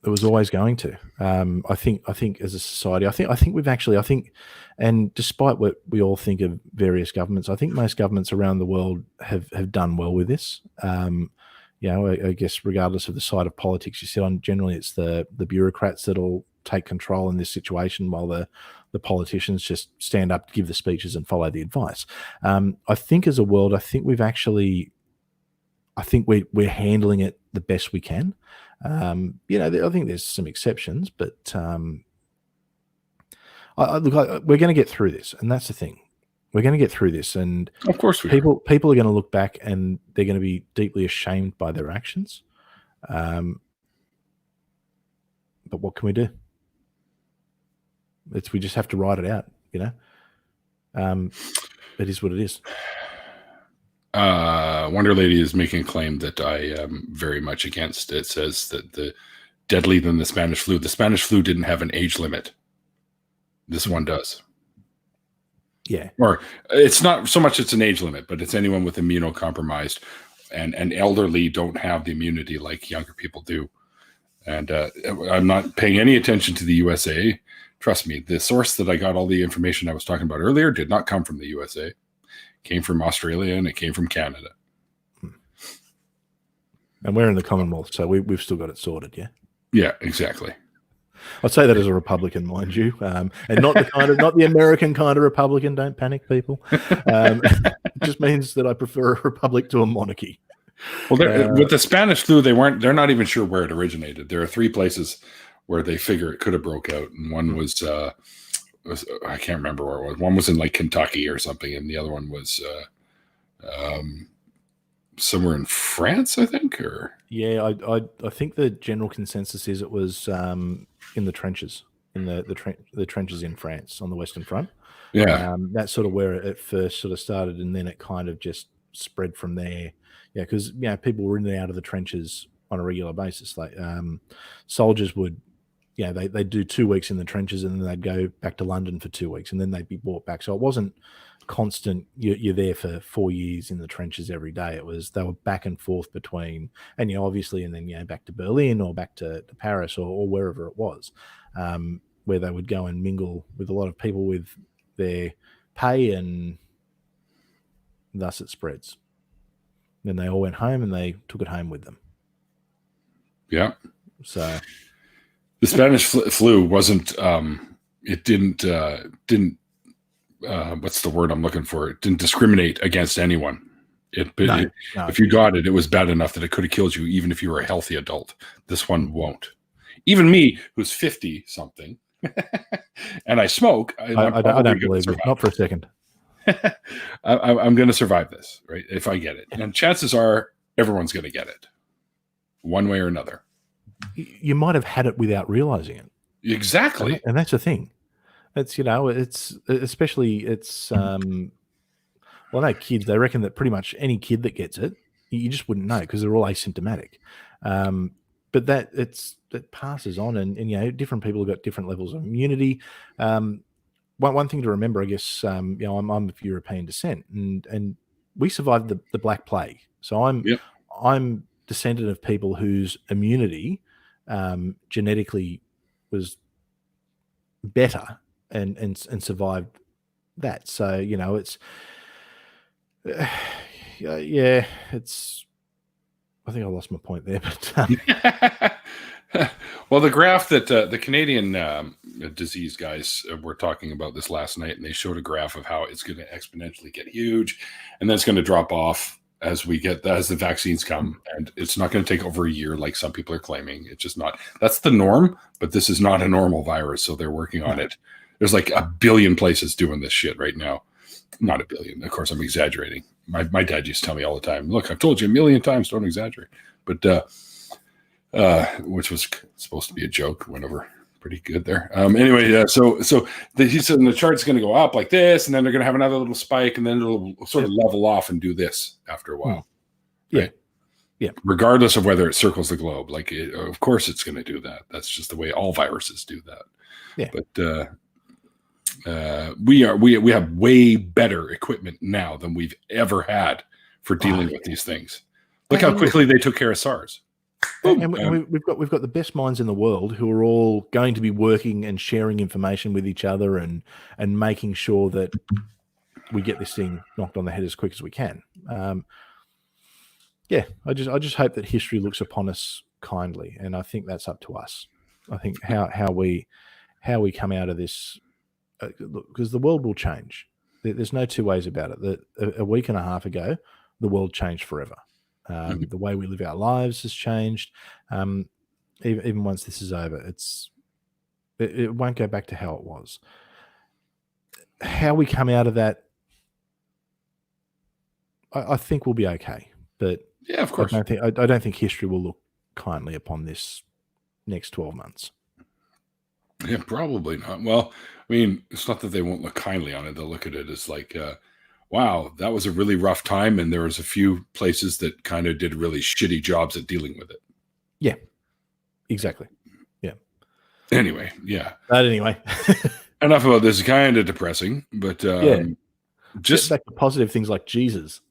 It was always going to. I think as a society, I think, and despite what we all think of various governments, I think most governments around the world have done well with this. I guess regardless of the side of politics you sit on, generally it's the bureaucrats that'll take control in this situation, while the politicians just stand up, give the speeches, and follow the advice. I think as a world, I think we're handling it the best we can. I think there's some exceptions, but we're going to get through this, and that's the thing. We're going to get through this, and of course people are going to look back and they're going to be deeply ashamed by their actions. But what can we do? We just have to ride it out, It is what it is. Wonder Lady is making a claim that I am very much against. It says that the deadly than the Spanish flu. The Spanish flu didn't have an age limit. This one does. Yeah. Or it's not so much it's an age limit, but it's anyone with immunocompromised, and elderly don't have the immunity like younger people do. And I'm not paying any attention to the USA. Trust me, the source that I got all the information I was talking about earlier did not come from the USA. It came from Australia, and it came from Canada. And we're in the Commonwealth, so we've still got it sorted, yeah? Yeah, exactly. I'd say that as a Republican, mind you, and not the American kind of Republican. Don't panic, people. It just means that I prefer a republic to a monarchy. Well, with the Spanish flu, they're not even sure where it originated. There are 3 places where they figure it could have broke out, and one was I can't remember where it was. One was in like Kentucky or something, and the other one was somewhere in France, I think, or Yeah, I think the general consensus is it was in the trenches, in the trenches in France on the Western Front. yeah, That's sort of where it first sort of started, and then it kind of just spread from there. Yeah, because people were in and out of the trenches on a regular basis. Like soldiers would, they'd do 2 weeks in the trenches, and then they'd go back to London for 2 weeks, and then they'd be brought back. So it wasn't constant. You're there for 4 years in the trenches every day. They were back and forth between, and obviously, and then back to Berlin or back to Paris or wherever it was, where they would go and mingle with a lot of people with their pay, and thus it spreads. Then they all went home, and they took it home with them. yeah. So The Spanish flu wasn't. It didn't. What's the word I'm looking for? It didn't discriminate against anyone. No, if you got it, it was bad enough that it could have killed you, even if you were a healthy adult. This one won't. Even me, who's 50 something, and I smoke. I don't believe you. Not for a second. I'm going to survive this, right? If I get it, and chances are everyone's going to get it, one way or another. You might have had it without realizing it. Exactly, and that's the thing. It's it's especially it's well, I know kids. They reckon that pretty much any kid that gets it, you just wouldn't know because they're all asymptomatic. But that it passes on, and different people have got different levels of immunity. One thing to remember, I guess, I'm of European descent, and we survived the Black Plague. So I'm descendant of people whose immunity genetically was better and survived that. So it's it's. I think I lost my point there, but. Well, the graph that the Canadian disease guys were talking about this last night, and they showed a graph of how it's going to exponentially get huge, and then it's going to drop off as the vaccines come, and it's not going to take over a year like some people are claiming. It's just not. That's the norm, but this is not a normal virus, so they're working on it. There's like 1 billion places doing this shit right now. Not 1 billion, of course. I'm exaggerating. My dad used to tell me all the time, "Look, I've told you 1 million times, don't exaggerate." But which was supposed to be a joke. Went over pretty good there. Anyway, so he said the chart's going to go up like this, and then they're going to have another little spike, and then it'll sort of level off and do this after a while. Yeah, yeah. Regardless of whether it circles the globe, of course it's going to do that. That's just the way all viruses do that. Yeah. But we have way better equipment now than we've ever had for dealing with these things. Look how quickly they took care of SARS. And we've got the best minds in the world who are all going to be working and sharing information with each other and making sure that we get this thing knocked on the head as quick as we can. I just hope that history looks upon us kindly, and I think that's up to us. I think how we come out of this, because the world will change. There's no two ways about it. That a week and a half ago, the world changed forever. The way we live our lives has changed. Even once this is over, it won't go back to how it was. How we come out of that, I think we'll be okay. But yeah, of course, I don't think history will look kindly upon this next 12 months. Yeah, probably not. Well, I mean, it's not that they won't look kindly on it. They'll look at it as like, wow, that was a really rough time, and there was a few places that kind of did really shitty jobs at dealing with it. Yeah, exactly. Yeah. Anyway, yeah. But anyway. Enough about this. Kind of depressing, but just back to positive things like Jesus.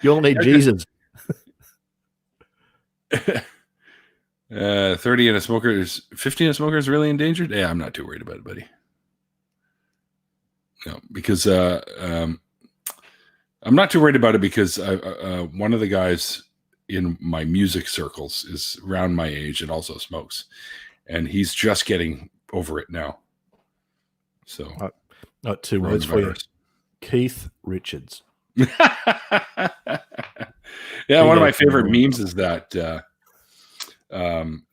You all need Jesus. 30 and a smoker is 50 and a smoker is really endangered. Yeah, I'm not too worried about it, buddy. No, because I'm not too worried about it because one of the guys in my music circles is around my age and also smokes, and he's just getting over it now. So, not 2 words for you. Keith Richards. Yeah, one of my favorite memes is that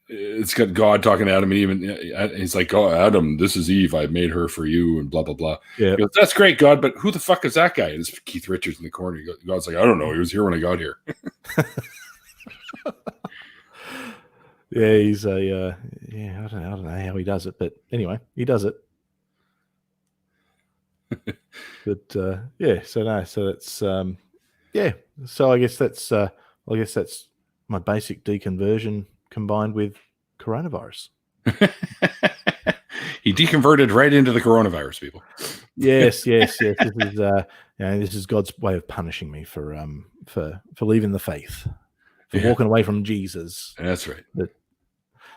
it's got God talking to Adam and Eve, and he's like, "Oh, Adam, this is Eve. I made her for you," and blah blah blah. Yeah. He goes, "That's great, God, but who the fuck is that guy?" And it's Keith Richards in the corner. God's like, "I don't know. He was here when I got here." Yeah, he's I don't know how he does it, but anyway, he does it. But so that's so I guess that's my basic deconversion combined with coronavirus. He deconverted right into the coronavirus, people. Yes. This is this is God's way of punishing me for leaving the faith, for walking away from Jesus. That's right. But,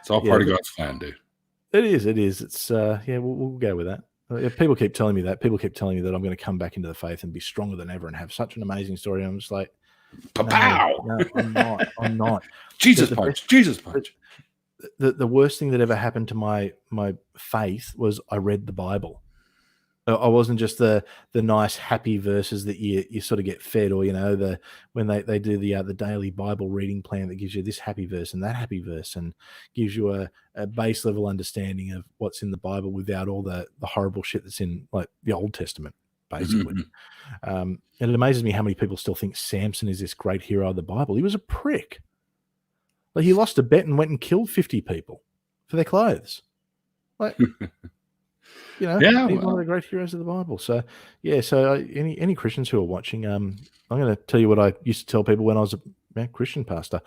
it's all part of God's plan, dude. It is. It's we'll go with that. People keep telling me that. People keep telling me that I'm going to come back into the faith and be stronger than ever and have such an amazing story. And I'm just like, no, I'm not. Jesus punch. The worst thing that ever happened to my faith was I read the Bible. I wasn't just the nice happy verses that you sort of get fed, or when they do the daily Bible reading plan that gives you this happy verse and that happy verse and gives you a base level understanding of what's in the Bible without all the horrible shit that's in like the Old Testament, basically. And it amazes me how many people still think Samson is this great hero of the Bible. He was a prick. Like, he lost a bet and went and killed 50 people for their clothes. Like, he's one of the great heroes of the Bible. So, any Christians who are watching, I'm going to tell you what I used to tell people when I was a Christian pastor.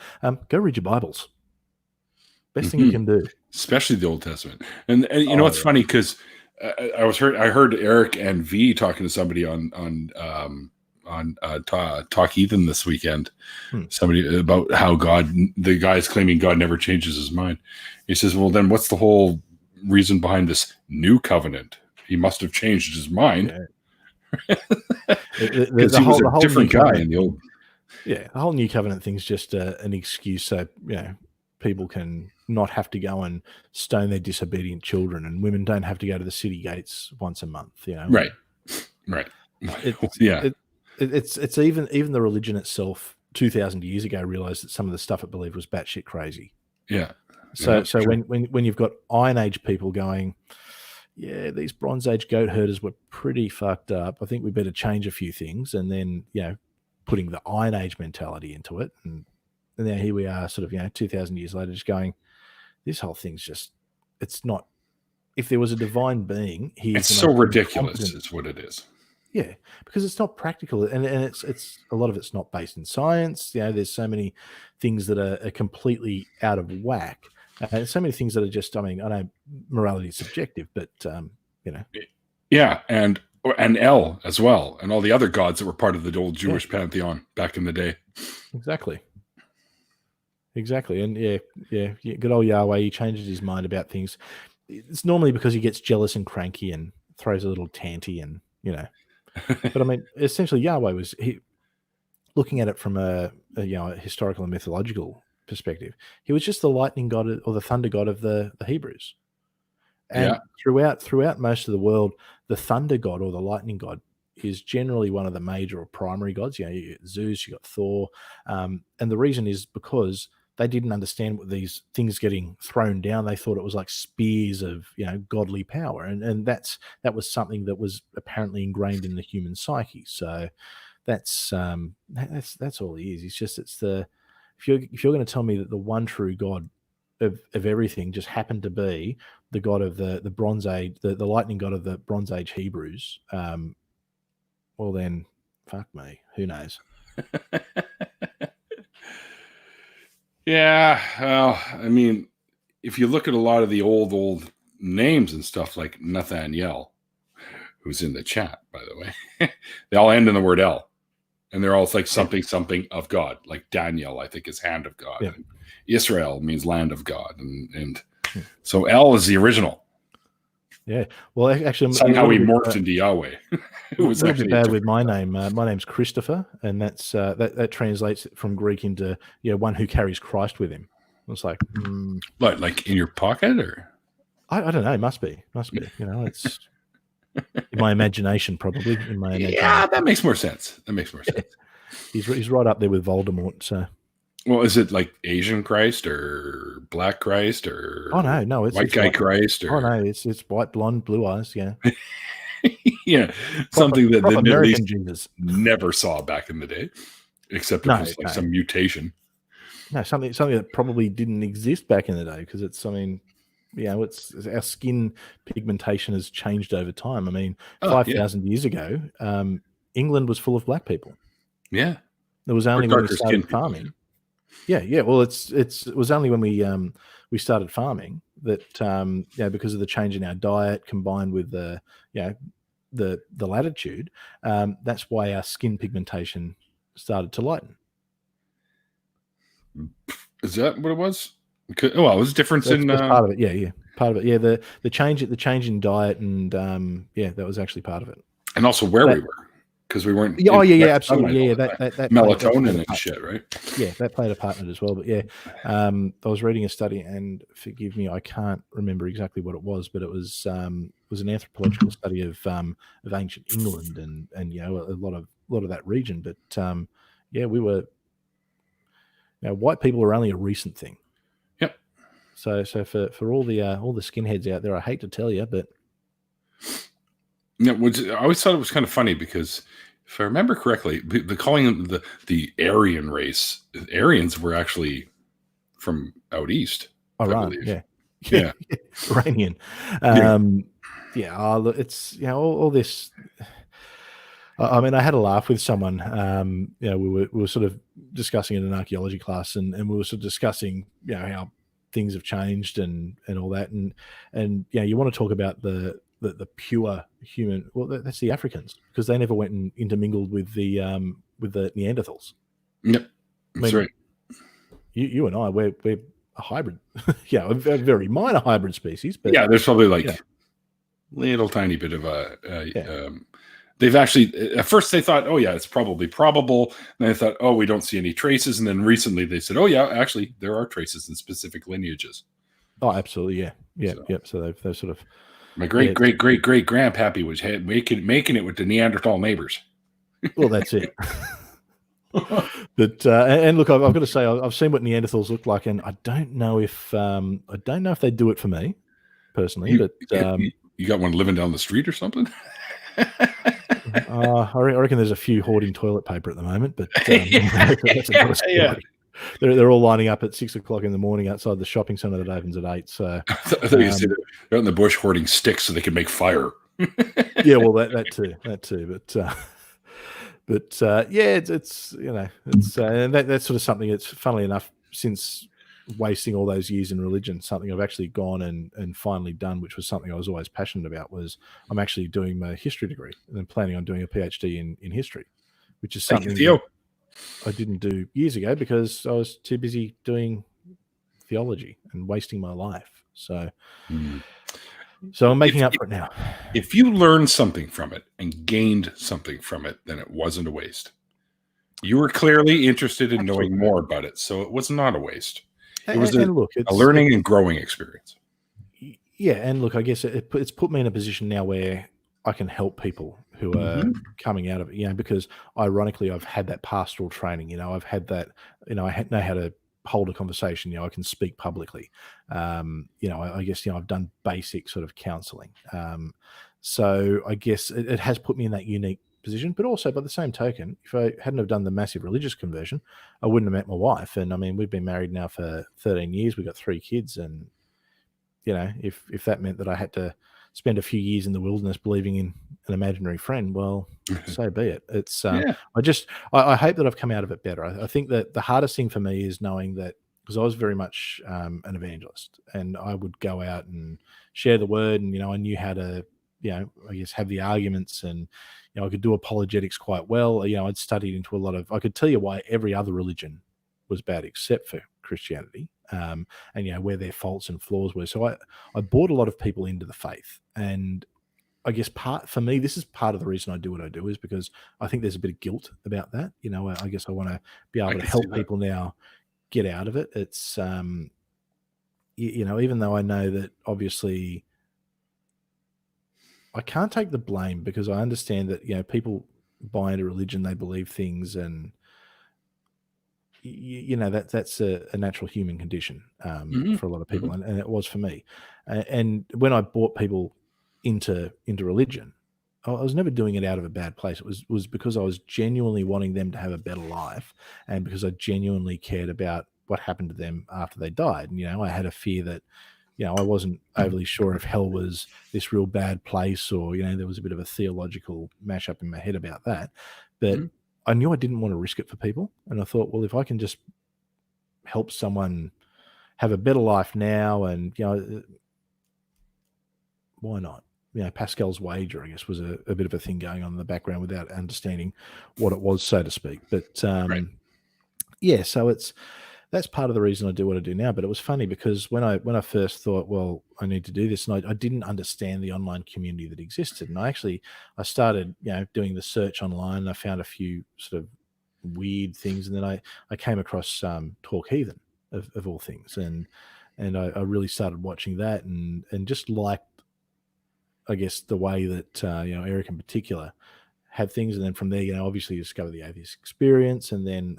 Go read your Bibles. Best thing you can do. Especially the Old Testament. And you know what's funny, because I heard Eric and V talking to somebody on Talk Heathen this weekend. Somebody about how the guy's claiming God never changes his mind. He says, well, then what's the whole reason behind this new covenant? He must have changed his mind. Because he was a different guy in the old. Yeah, the whole new covenant thing's just an excuse so people can not have to go and stone their disobedient children, and women don't have to go to the city gates once a month. Right. It's even the religion itself 2,000 years ago realized that some of the stuff it believed was batshit crazy. Yeah. So when you've got Iron Age people going, these Bronze Age goat herders were pretty fucked up, I think we better change a few things, and then putting the Iron Age mentality into it, and now here we are, sort of 2,000 years later, just going, this whole thing's it's not. If there was a divine being, it's so ridiculous. It's what it is. Yeah, because it's not practical, and it's a lot of it's not based in science. There's so many things that are completely out of whack, and so many things that are just. I mean, I know morality is subjective, but Yeah, and El as well, and all the other gods that were part of the old Jewish pantheon back in the day. Exactly, and good old Yahweh, he changes his mind about things. It's normally because he gets jealous and cranky and throws a little tanty, and But I mean, essentially, Yahweh was looking at it from a historical and mythological perspective. He was just the lightning god or the thunder god of the Hebrews, and throughout most of the world, the thunder god or the lightning god is generally one of the major or primary gods. You got Zeus, you got Thor, and the reason is because they didn't understand what these things getting thrown down. They thought it was like spears of godly power, and that was something that was apparently ingrained in the human psyche. So that's all he is. If you're going to tell me that the one true God of everything just happened to be the god of the Bronze Age, the lightning god of the Bronze Age Hebrews, well then, fuck me, who knows? Yeah, well, I mean, if you look at a lot of the old names and stuff like Nathaniel, who's in the chat, by the way, they all end in the word El, and they're all like something of God. Like Daniel, I think, is hand of God. Yeah. And Israel means land of God, and so El is the original. Yeah, well, actually, somehow he morphed into Yahweh. It was actually bad with my name. My name's Christopher, and that translates from Greek into one who carries Christ with him. It's like, what, like in your pocket, or I don't know. Must be. It's in my imagination, probably. In my imagination. Yeah, that makes more sense. He's right up there with Voldemort. So Well, is it like Asian Christ or Black Christ Oh or no, it's white guy like, Christ oh or no, it's white, blonde, blue eyes. Yeah, yeah, proper something that the Middle American East Jesus. never saw back in the day, except if No, it's like no, some mutation. no, something that probably didn't exist back in the day, because it's, I mean, it's our skin pigmentation has changed over time. I mean, Oh, yeah. 5,000 years ago, England was full of black people. Yeah. It was Or only when we darker started skinned people. farming. Yeah. Well, it was only when we started farming that, because of the change in our diet combined with you know the latitude, that's why our skin pigmentation started to lighten. Is that what it was? Well, it was difference in That's part of it. Yeah, part of it. Yeah, the change in diet, and that was actually part of it. and also where But we were, because we weren't yeah, in direct absolutely. sunlight all Yeah, the time. that played a Melatonin and part. shit, right? Yeah, that played a part in it as well. But yeah, I was reading a study, and forgive me, I can't remember exactly what it was, but it was an anthropological study of ancient England, and a lot of that region. But we were, white people were only a recent thing. Yep. So for all the skinheads out there, I hate to tell you, but Yeah, I always thought it was kind of funny because if I remember correctly, the calling them the Aryan race, Aryans were actually from out east, I Iran, believe. yeah, Yeah. Iranian, Yeah. it's all this. I mean, I had a laugh with someone. We were sort of discussing in an archaeology class, and we were sort of discussing, how things have changed and all that, and you want to talk about the pure human. Well, that's the Africans, because they never went and intermingled with the Neanderthals. Yep. I That's mean, right. you and I, we're a hybrid, a very minor hybrid species, but Yeah, there's probably like yeah. little tiny bit of a. Yeah. They've actually at first they thought, oh yeah, it's probably probable. And they thought, oh, we don't see any traces. And then recently they said, oh yeah, actually there are traces in specific lineages. Oh, absolutely, yeah. So Yep. So they've sort of, my great great great great grandpappy was making it with the Neanderthal neighbors. well, that's it. But and look, I've got to say, I've seen what Neanderthals look like, and I don't know if they do it for me personally. You, But you got one living down the street or something? I reckon there's a few hoarding toilet paper at the moment. But that's another story. Yeah. They're all lining up at 6 o'clock in the morning outside the shopping centre that opens at 8. So I thought you said they're out in the bush hoarding sticks so they can make fire. yeah, well, that too, but it's and that's sort of something that's, funnily enough, since wasting all those years in religion, something I've actually gone and finally done, which was something I was always passionate about. Was I'm actually doing my history degree and then planning on doing a PhD in history, which is something that I didn't do years ago because I was too busy doing theology and wasting my life. So I'm making up for it now. If you learned something from it and gained something from it, then it wasn't a waste. You were clearly interested in knowing more about it, so it was not a waste. It was a learning and growing experience. Yeah, and look, I guess it's put me in a position now where I can help people who are coming out of it, because ironically, I've had that pastoral training. I've had that, I know how to hold a conversation. I can speak publicly. I guess, I've done basic sort of counseling. So I guess it has put me in that unique position. But also, by the same token, if I hadn't have done the massive religious conversion, I wouldn't have met my wife. And I mean, we've been married now for 13 years. We've got 3 kids. And, if that meant that I had to spend a few years in the wilderness believing in an imaginary friend, well, so be it. It's I hope that I've come out of it better. I think that the hardest thing for me is knowing that, because I was very much an evangelist, and I would go out and share the word, and I knew how to I guess have the arguments, and I could do apologetics quite well. I'd studied into a lot of, I could tell you why every other religion was bad except for Christianity, and where their faults and flaws were. So I brought a lot of people into the faith, and I guess for me, this is part of the reason I do what I do, is because I think there's a bit of guilt about that. I guess I want to be able to help people now get out of it. It's even though I know that obviously I can't take the blame, because I understand that people buy into religion, they believe things, and you know, that's a natural human condition for a lot of people, and it was for me. And when I brought people into religion, I was never doing it out of a bad place. It was because I was genuinely wanting them to have a better life, and because I genuinely cared about what happened to them after they died. And, you know, I had a fear that, you know, I wasn't overly sure if hell was this real bad place, or, you know, there was a bit of a theological mashup in my head about that. But I knew I didn't want to risk it for people. And I thought, well, if I can just help someone have a better life now, and, you know, why not? You know, Pascal's wager, I guess, was a bit of a thing going on in the background without understanding what it was, so to speak. But yeah, so that's part of the reason I do what I do now. But it was funny because when I first thought, well, I need to do this, and I didn't understand the online community that existed. And I started, you know, doing the search online, and I found a few sort of weird things, and then I came across Talk Heathen of all things, and I really started watching that, and just liked, I guess, the way that you know, Eric in particular had things. And then from there, you know, obviously discovered the Atheist Experience, and then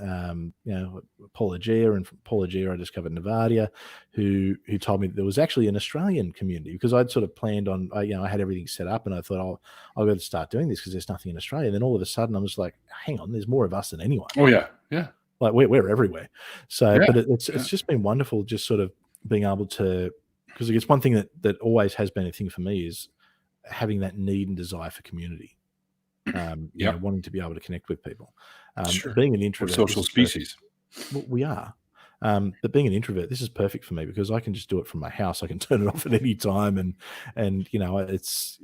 you know, Apologia, and from Apologia I discovered Navadia, who told me that there was actually an Australian community, because I'd sort of planned on, you know, I had everything set up, and I thought, I'll go to start doing this because there's nothing in Australia. And then all of a sudden I'm just like, hang on, there's more of us than anyone. Oh yeah, yeah. Like we're everywhere. So, but it's just been wonderful, just sort of being able to, because I guess one thing that always has been a thing for me is having that need and desire for community. You know, wanting to be able to connect with people. Being an introvert, we're social species. Well, we are. But being an introvert, this is perfect for me because I can just do it from my house. I can turn it off at any time, and you know,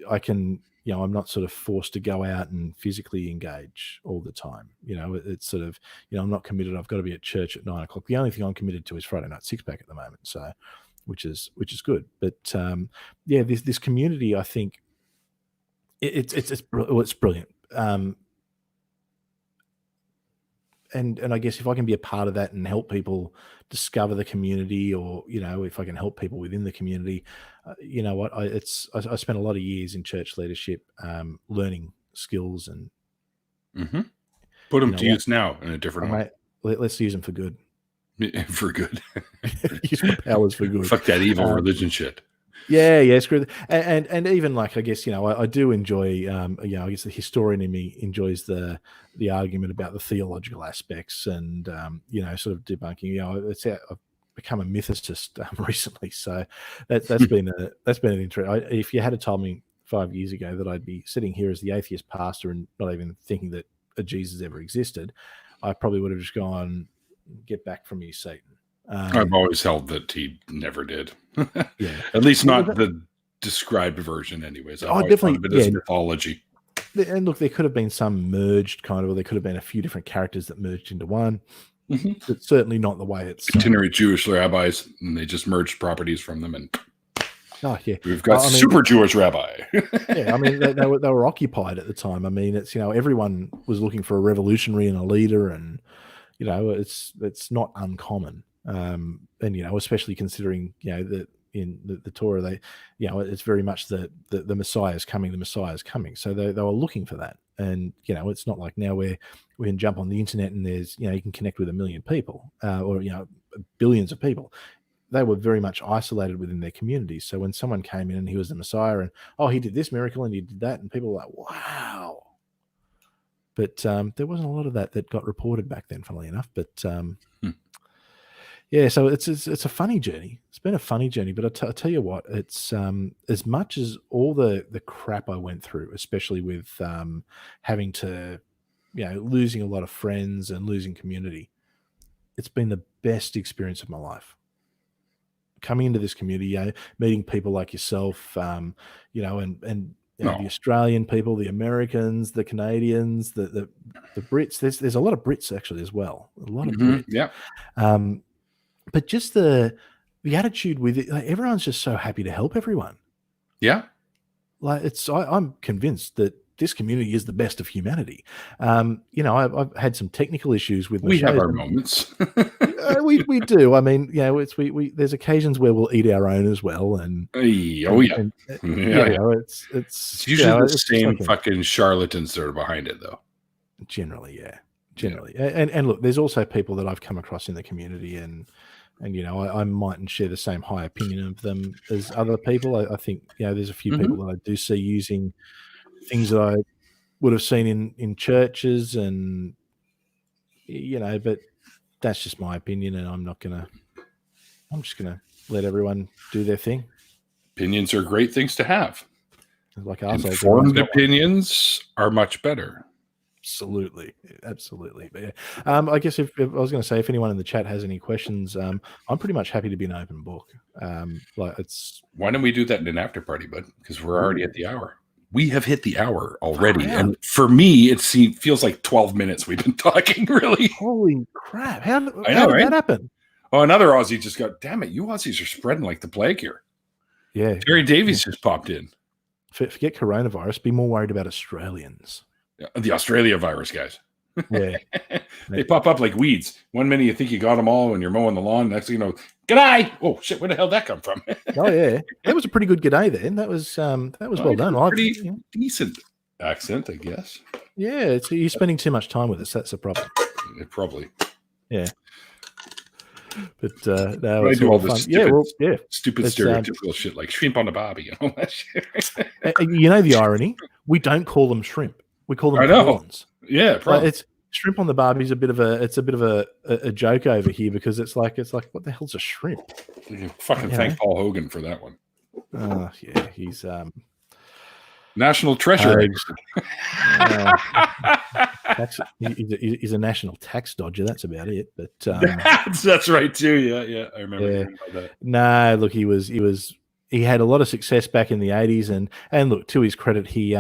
I can, you know, I'm not sort of forced to go out and physically engage all the time. You know, it's sort of, you know, I'm not committed. I've got to be at church at 9 o'clock. The only thing I'm committed to is Friday night six pack at the moment. So, which is good. But yeah, this community, I think, it's brilliant. And I guess if I can be a part of that and help people discover the community, or, you know, if I can help people within the community, you know what, I spent a lot of years in church leadership, learning skills, and put them to use now in a different way. Let's use them for good. For good. Use my powers for good. Fuck that evil religion shit. Yeah, screw that. And even, like, I guess, you know, I do enjoy, you know, I guess the historian in me enjoys the argument about the theological aspects, and you know, sort of debunking. You know, I've become a mythicist recently, so that's been an interest. If you had told me 5 years ago that I'd be sitting here as the atheist pastor and not even thinking that a Jesus ever existed, I probably would have just gone, "Get back from me, Satan." I've always held that he never did. Yeah, at least not the described version, anyways. Definitely, it's mythology. And look, there could have been some merged kind of, or there could have been a few different characters that merged into one. But certainly not the way it's itinerant Jewish rabbis, and they just merged properties from them, and we've got super Jewish rabbi. Yeah, I mean, they were occupied at the time. I mean, it's, you know, everyone was looking for a revolutionary and a leader, and, you know, it's not uncommon. And, you know, especially considering, you know, that in the Torah, they, you know, it's very much the Messiah is coming, so they were looking for that. And, you know, it's not like now where we can jump on the internet and there's, you know, you can connect with 1 million people, or, you know, billions of people. They were very much isolated within their communities. So when someone came in and he was the Messiah, and he did this miracle and he did that, and people were like, wow. But there wasn't a lot of that got reported back then, funnily enough. But yeah, so it's a funny journey. It's been a funny journey, but I tell you what, it's as much as all the crap I went through, especially with having to, you know, losing a lot of friends and losing community, it's been the best experience of my life. Coming into this community, you know, meeting people like yourself, you know, and you know, the Australian people, the Americans, the Canadians, the Brits. There's a lot of Brits actually as well. A lot of Brits. Yeah. But just the attitude with it, like, everyone's just so happy to help everyone. Yeah. Like, I'm convinced that this community is the best of humanity. You know, I've had some technical issues with. We have our moments. we do. I mean, you know, we there's occasions where we'll eat our own as well, and you know, it's usually the same fucking charlatans that are behind it, though. Generally, yeah. generally. And look, there's also people that I've come across in the community, and you know, I mightn't share the same high opinion of them as other people. I think, you know, there's a few people that I do see using things that I would have seen in churches, and you know, but that's just my opinion, and I'm just gonna let everyone do their thing. Opinions are great things to have. Like us, informed opinions are much better. Absolutely. But yeah. I guess if I was going to say, if anyone in the chat has any questions, I'm pretty much happy to be an open book. Like it's. Why don't we do that in an after party, bud? Because we're already at the hour. We have hit the hour already, and for me, it feels like 12 minutes we've been talking. Really, holy crap! How did right? that happen? Oh, another Aussie just got. Damn it! You Aussies are spreading like the plague here. Yeah, Terry Davies just popped in. Forget coronavirus. Be more worried about Australians. The Australia virus, guys. Yeah. They pop up like weeds. One minute you think you got them all when you're mowing the lawn. Next thing you know, g'day. Oh shit, where the hell did that come from? Oh yeah, that was a pretty good g'day then. That was well done. Pretty decent accent, I guess. Yeah, you're spending too much time with us. That's the problem. Probably. Yeah. But that was all fun. Stupid stereotypical shit like shrimp on the barbie and all that shit. You know the irony? We don't call them shrimp. We call them prawns. Yeah, probably. It's shrimp on the barbie is a bit of a joke over here, because it's like what the hell's a shrimp? You fucking thank Paul Hogan for that one. Yeah, he's national treasure. He's a national tax dodger. That's about it. But that's right too. Yeah, I remember hearing about that. No, look, he had a lot of success back in the 80s, and look, to his credit, he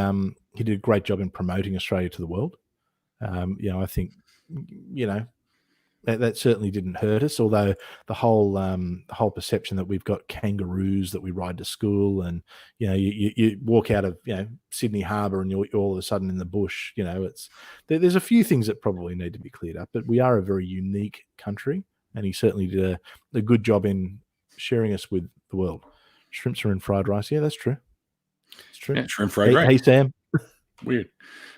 did a great job in promoting Australia to the world. You know, I think, you know, that certainly didn't hurt us. Although the whole perception that we've got kangaroos that we ride to school, and you know, you walk out of, you know, Sydney Harbour and you're all of a sudden in the bush. You know, there's a few things that probably need to be cleared up. But we are a very unique country, and he certainly did a good job in sharing us with the world. Shrimps are in fried rice. Yeah, that's true. It's true. Yeah, shrimp fried rice. Hey, Sam. Weird.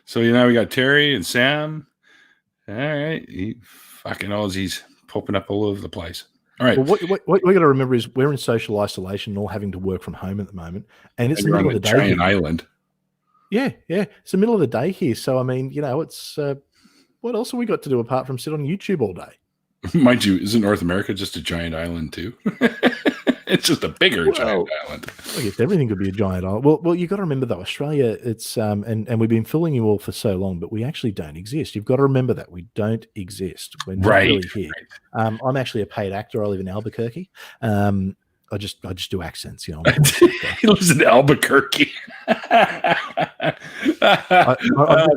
So now we got Terry and Sam. All right, fucking Aussies popping up all over the place. All right. Well, what we got to remember is we're in social isolation, all having to work from home at the moment, and it's the middle of the day. Giant island. Yeah, it's the middle of the day here. So I mean, you know, it's what else have we got to do apart from sit on YouTube all day? Mind you, isn't North America just a giant island too? It's just a bigger giant island. I guess everything could be a giant island. Well, you got to remember though, Australia, it's and we've been fooling you all for so long, but we actually don't exist. You've got to remember that we don't exist. We're not really here. Right. I'm actually a paid actor. I live in Albuquerque. I just do accents, you know. He lives in Albuquerque. I'm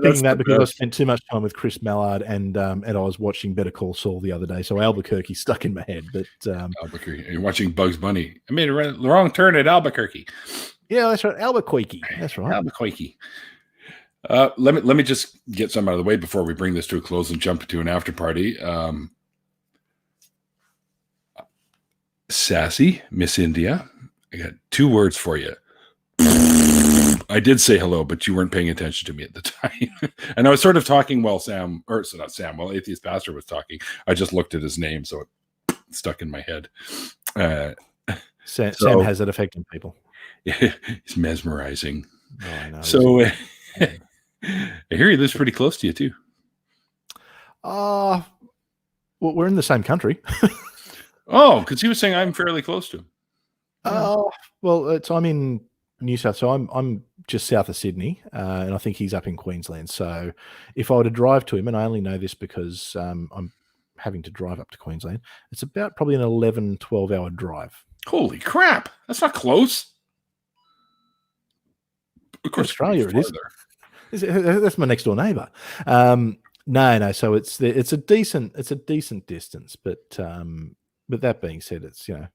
thinking that because I spent too much time with Chris Mallard, and I was watching Better Call Saul the other day, so Albuquerque stuck in my head. But Albuquerque, you're watching Bugs Bunny. I made a wrong turn at Albuquerque. Yeah, that's right, Albuquerque. That's right, Albuquerque. Let me just get some out of the way before we bring this to a close and jump into an after party. Sassy Miss India, I got 2 words for you. I did say hello, but you weren't paying attention to me at the time. And I was sort of talking while Atheist Pastor was talking. I just looked at his name, so it stuck in my head. Sam has that effect on people. He's mesmerizing. Oh, I know. So I hear he lives pretty close to you too. Well, we're in the same country. Oh, because he was saying I'm fairly close to him. Well, I'm in New South, so I'm just south of Sydney, and I think he's up in Queensland. So if I were to drive to him, and I only know this because I'm having to drive up to Queensland, it's about probably an 11, 12-hour drive. Holy crap! That's not close. Of course, Australia it is. That's my next door neighbour. No. So it's a decent distance, but that being said, it's, you know,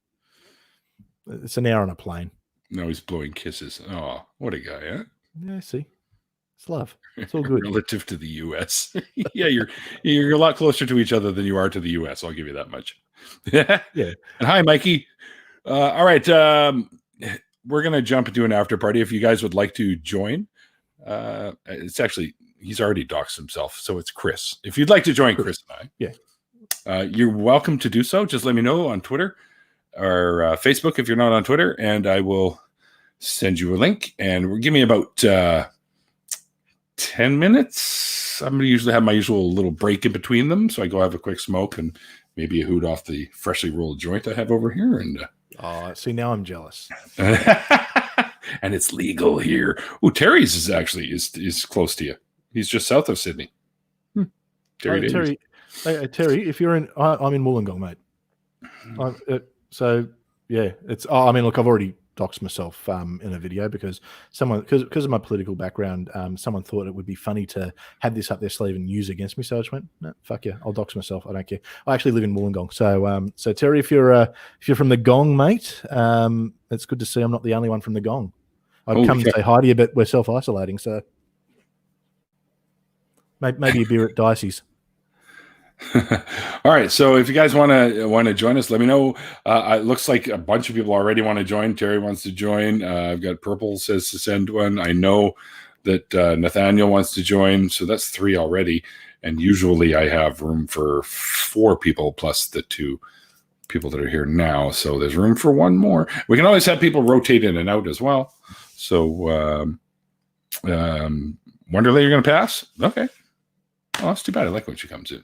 it's an hour on a plane. No, he's blowing kisses. Oh, what a guy, huh? Yeah, see, it's love. It's all good. Relative to the U.S. Yeah, you're a lot closer to each other than you are to the U.S. I'll give you that much. Yeah. And hi, Mikey. All right, we're gonna jump into an after party. If you guys would like to join, it's actually he's already doxed himself. So it's Chris. If you'd like to join Chris and I, you're welcome to do so. Just let me know on Twitter or Facebook if you're not on Twitter, and I will send you a link. And give me about 10 minutes. I'm going to usually have my usual little break in between them. So I go have a quick smoke and maybe a hoot off the freshly rolled joint I have over here. And see, now I'm jealous. And it's legal here. Oh, Terry's is actually is close to you. He's just south of Sydney. Terry, if you're in, I'm in Wollongong, mate. So yeah, it's. I mean, look, I've already doxed myself in a video because of my political background, someone thought it would be funny to have this up their sleeve and use against me. So I just went, no, fuck yeah, I'll dox myself. I don't care. I actually live in Wollongong. So Terry, if you're from the Gong, mate, it's good to see I'm not the only one from the Gong. I'd come and say hi to you, but we're self-isolating, so maybe a beer at Dicey's. All right, so if you guys want to join us, let me know. It looks like a bunch of people already want to join. Terry wants to join. I've got Purple says to send one. I know that Nathaniel wants to join, so that's 3 already. And usually I have room for 4 people plus the 2 people that are here now. So there's room for 1 more. We can always have people rotate in and out as well. So Wonderlay, you're going to pass? Okay. Oh, that's too bad. I like when she comes in.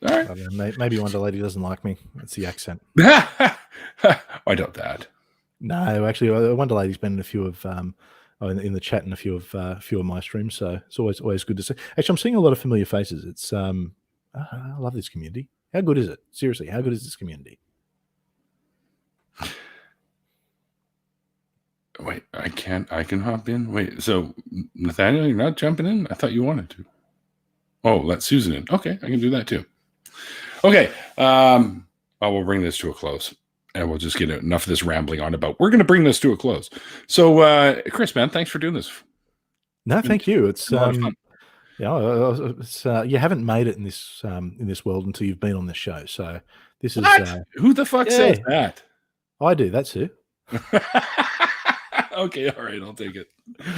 All right. Maybe Wonder Lady doesn't like me. It's the accent. I doubt that. No, actually, Wonder Lady's been in a few of in the chat and a few of my streams. So it's always good to see. Actually, I'm seeing a lot of familiar faces. It's I love this community. How good is it? Seriously, how good is this community? Wait, I can hop in. Wait, so Nathaniel, you're not jumping in? I thought you wanted to. Oh, let Susan in. Okay, I can do that too. Okay, we'll bring this to a close, and we'll just get enough of this rambling on about. We're going to bring this to a close. So, Chris, man, thanks for doing this. No, thank you. It's fun. You haven't made it in this world until you've been on this show. So this is who the fuck says that? I do. That's who. Okay, all right, I'll take it.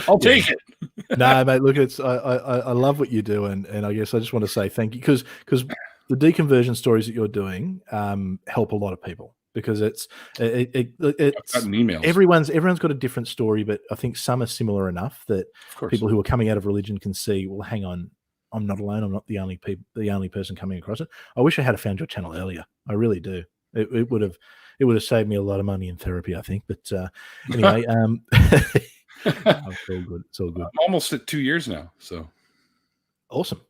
I'll take it. No, mate, look, it's I love what you do, and I guess I just want to say thank you because the deconversion stories that you're doing help a lot of people because it's I've gotten emails. Everyone's got a different story, but I think some are similar enough that people who are coming out of religion can see, well, hang on, I'm not alone. I'm not the only person coming across it. I wish I had found your channel earlier. I really do. It would have saved me a lot of money in therapy, I think. But anyway, it's all good. It's all good. I'm almost at 2 years now. So awesome.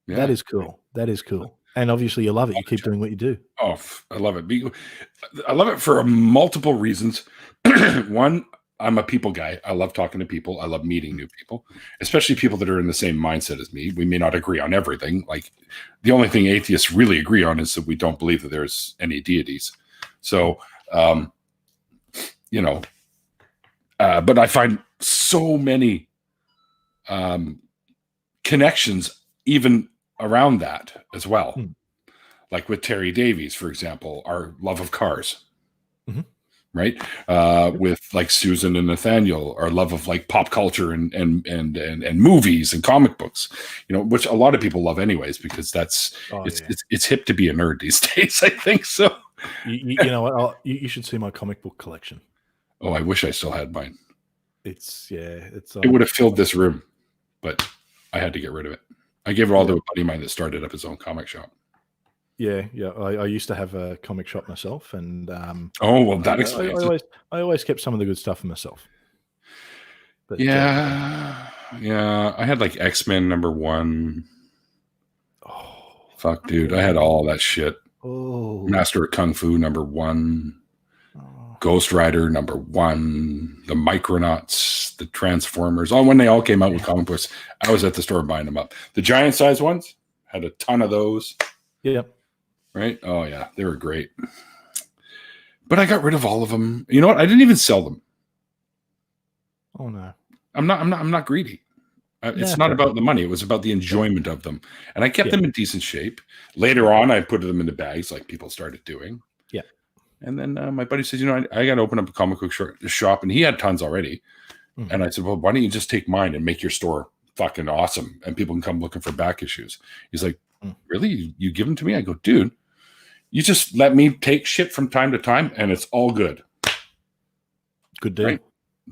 Yeah. That is cool. And obviously you love it. You keep doing what you do. Oh, I love it. I love it for multiple reasons. One, I'm a people guy. I love talking to people. I love meeting new people, especially people that are in the same mindset as me. We may not agree on everything. Like the only thing atheists really agree on is that we don't believe that there's any deities. So, but I find so many connections even around that as well. Like with Terry Davies, for example, our love of cars, right? With like Susan and Nathaniel, our love of like pop culture and movies and comic books, which a lot of people love anyways, because it's hip to be a nerd these days, I think so. You know what? You should see my comic book collection. Oh, I wish I still had mine. It would have filled this room, but I had to get rid of it. I gave it all to a buddy of mine that started up his own comic shop. Yeah. I used to have a comic shop myself, and that explains it. I always kept some of the good stuff for myself. But, yeah. I had like X-Men #1. Oh, fuck, dude! I had all that shit. Oh, Master of Kung Fu #1. Ghost Rider #1, the Micronauts, the Transformers. When they all came out with comic books, I was at the store buying them up. The giant size ones, had a ton of those. Yep. Right? Oh yeah, they were great. But I got rid of all of them. You know what? I didn't even sell them. Oh no. I'm not greedy. It's not about the money. It was about the enjoyment of them. And I kept them in decent shape. Later on, I put them into bags like people started doing. Yeah. And then my buddy says, I got to open up a comic book shop. And he had tons already. And I said, well, why don't you just take mine and make your store fucking awesome. And people can come looking for back issues. He's like, really? You give them to me? I go, dude, you just let me take shit from time to time and it's all good. Good deal. Right?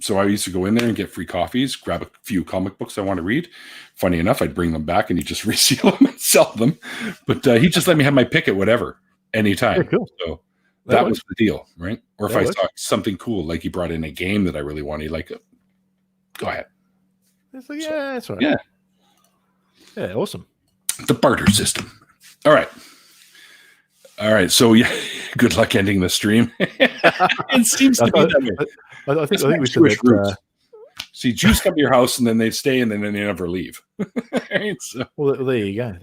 So I used to go in there and get free coffees, grab a few comic books I want to read. Funny enough, I'd bring them back and he'd just reseal them and sell them. But he just let me have my pick at whatever, anytime. Yeah, cool. So that was the deal, right? Or if That I works. saw something cool, like he brought in a game that I really wanted, like, go ahead. It's like, yeah, that's all right. Yeah. Yeah, awesome. The barter system. All right. So yeah, good luck ending the stream. It seems to be that way. I think we said Jewish that. roots. See, Jews come to your house and then they stay and then they never leave. Right? So Well, there you go.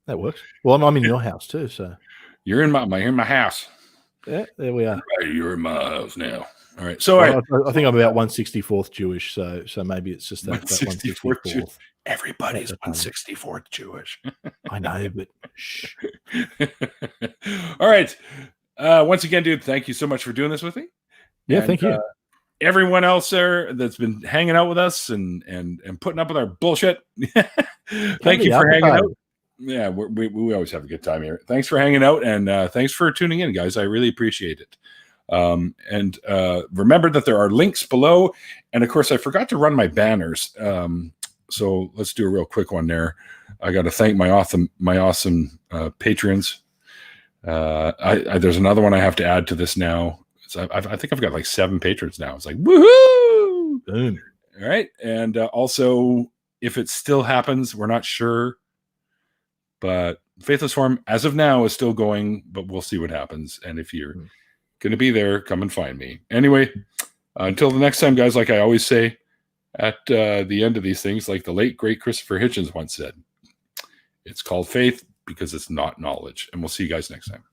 That works. Well, I'm in your house too, so you're in my house. yeah, there we are. You're in my house now. All right. So Well, I think I'm about 164th Jewish, so maybe it's just that 164th 164th. Everybody's 164th Jewish. I know, but shh. All right. Once again, dude, thank you so much for doing this with me. Yeah, And, thank you. Everyone else there that's been hanging out with us and putting up with our bullshit. Thank you for hanging out. Yeah, we always have a good time here. Thanks for hanging out and thanks for tuning in, guys. I really appreciate it. And remember that there are links below. And of course, I forgot to run my banners. So let's do a real quick one there. I got to thank my awesome patrons. There's another one I have to add to this now. So I think I've got like 7 patrons now. It's like, woohoo! Boom. All right. And also, if it still happens, we're not sure. But Faithless Forum, as of now, is still going, but we'll see what happens. And if you're going to be there, come and find me. Anyway, until the next time, guys, like I always say at the end of these things, like the late, great Christopher Hitchens once said, it's called faith because it's not knowledge. And we'll see you guys next time.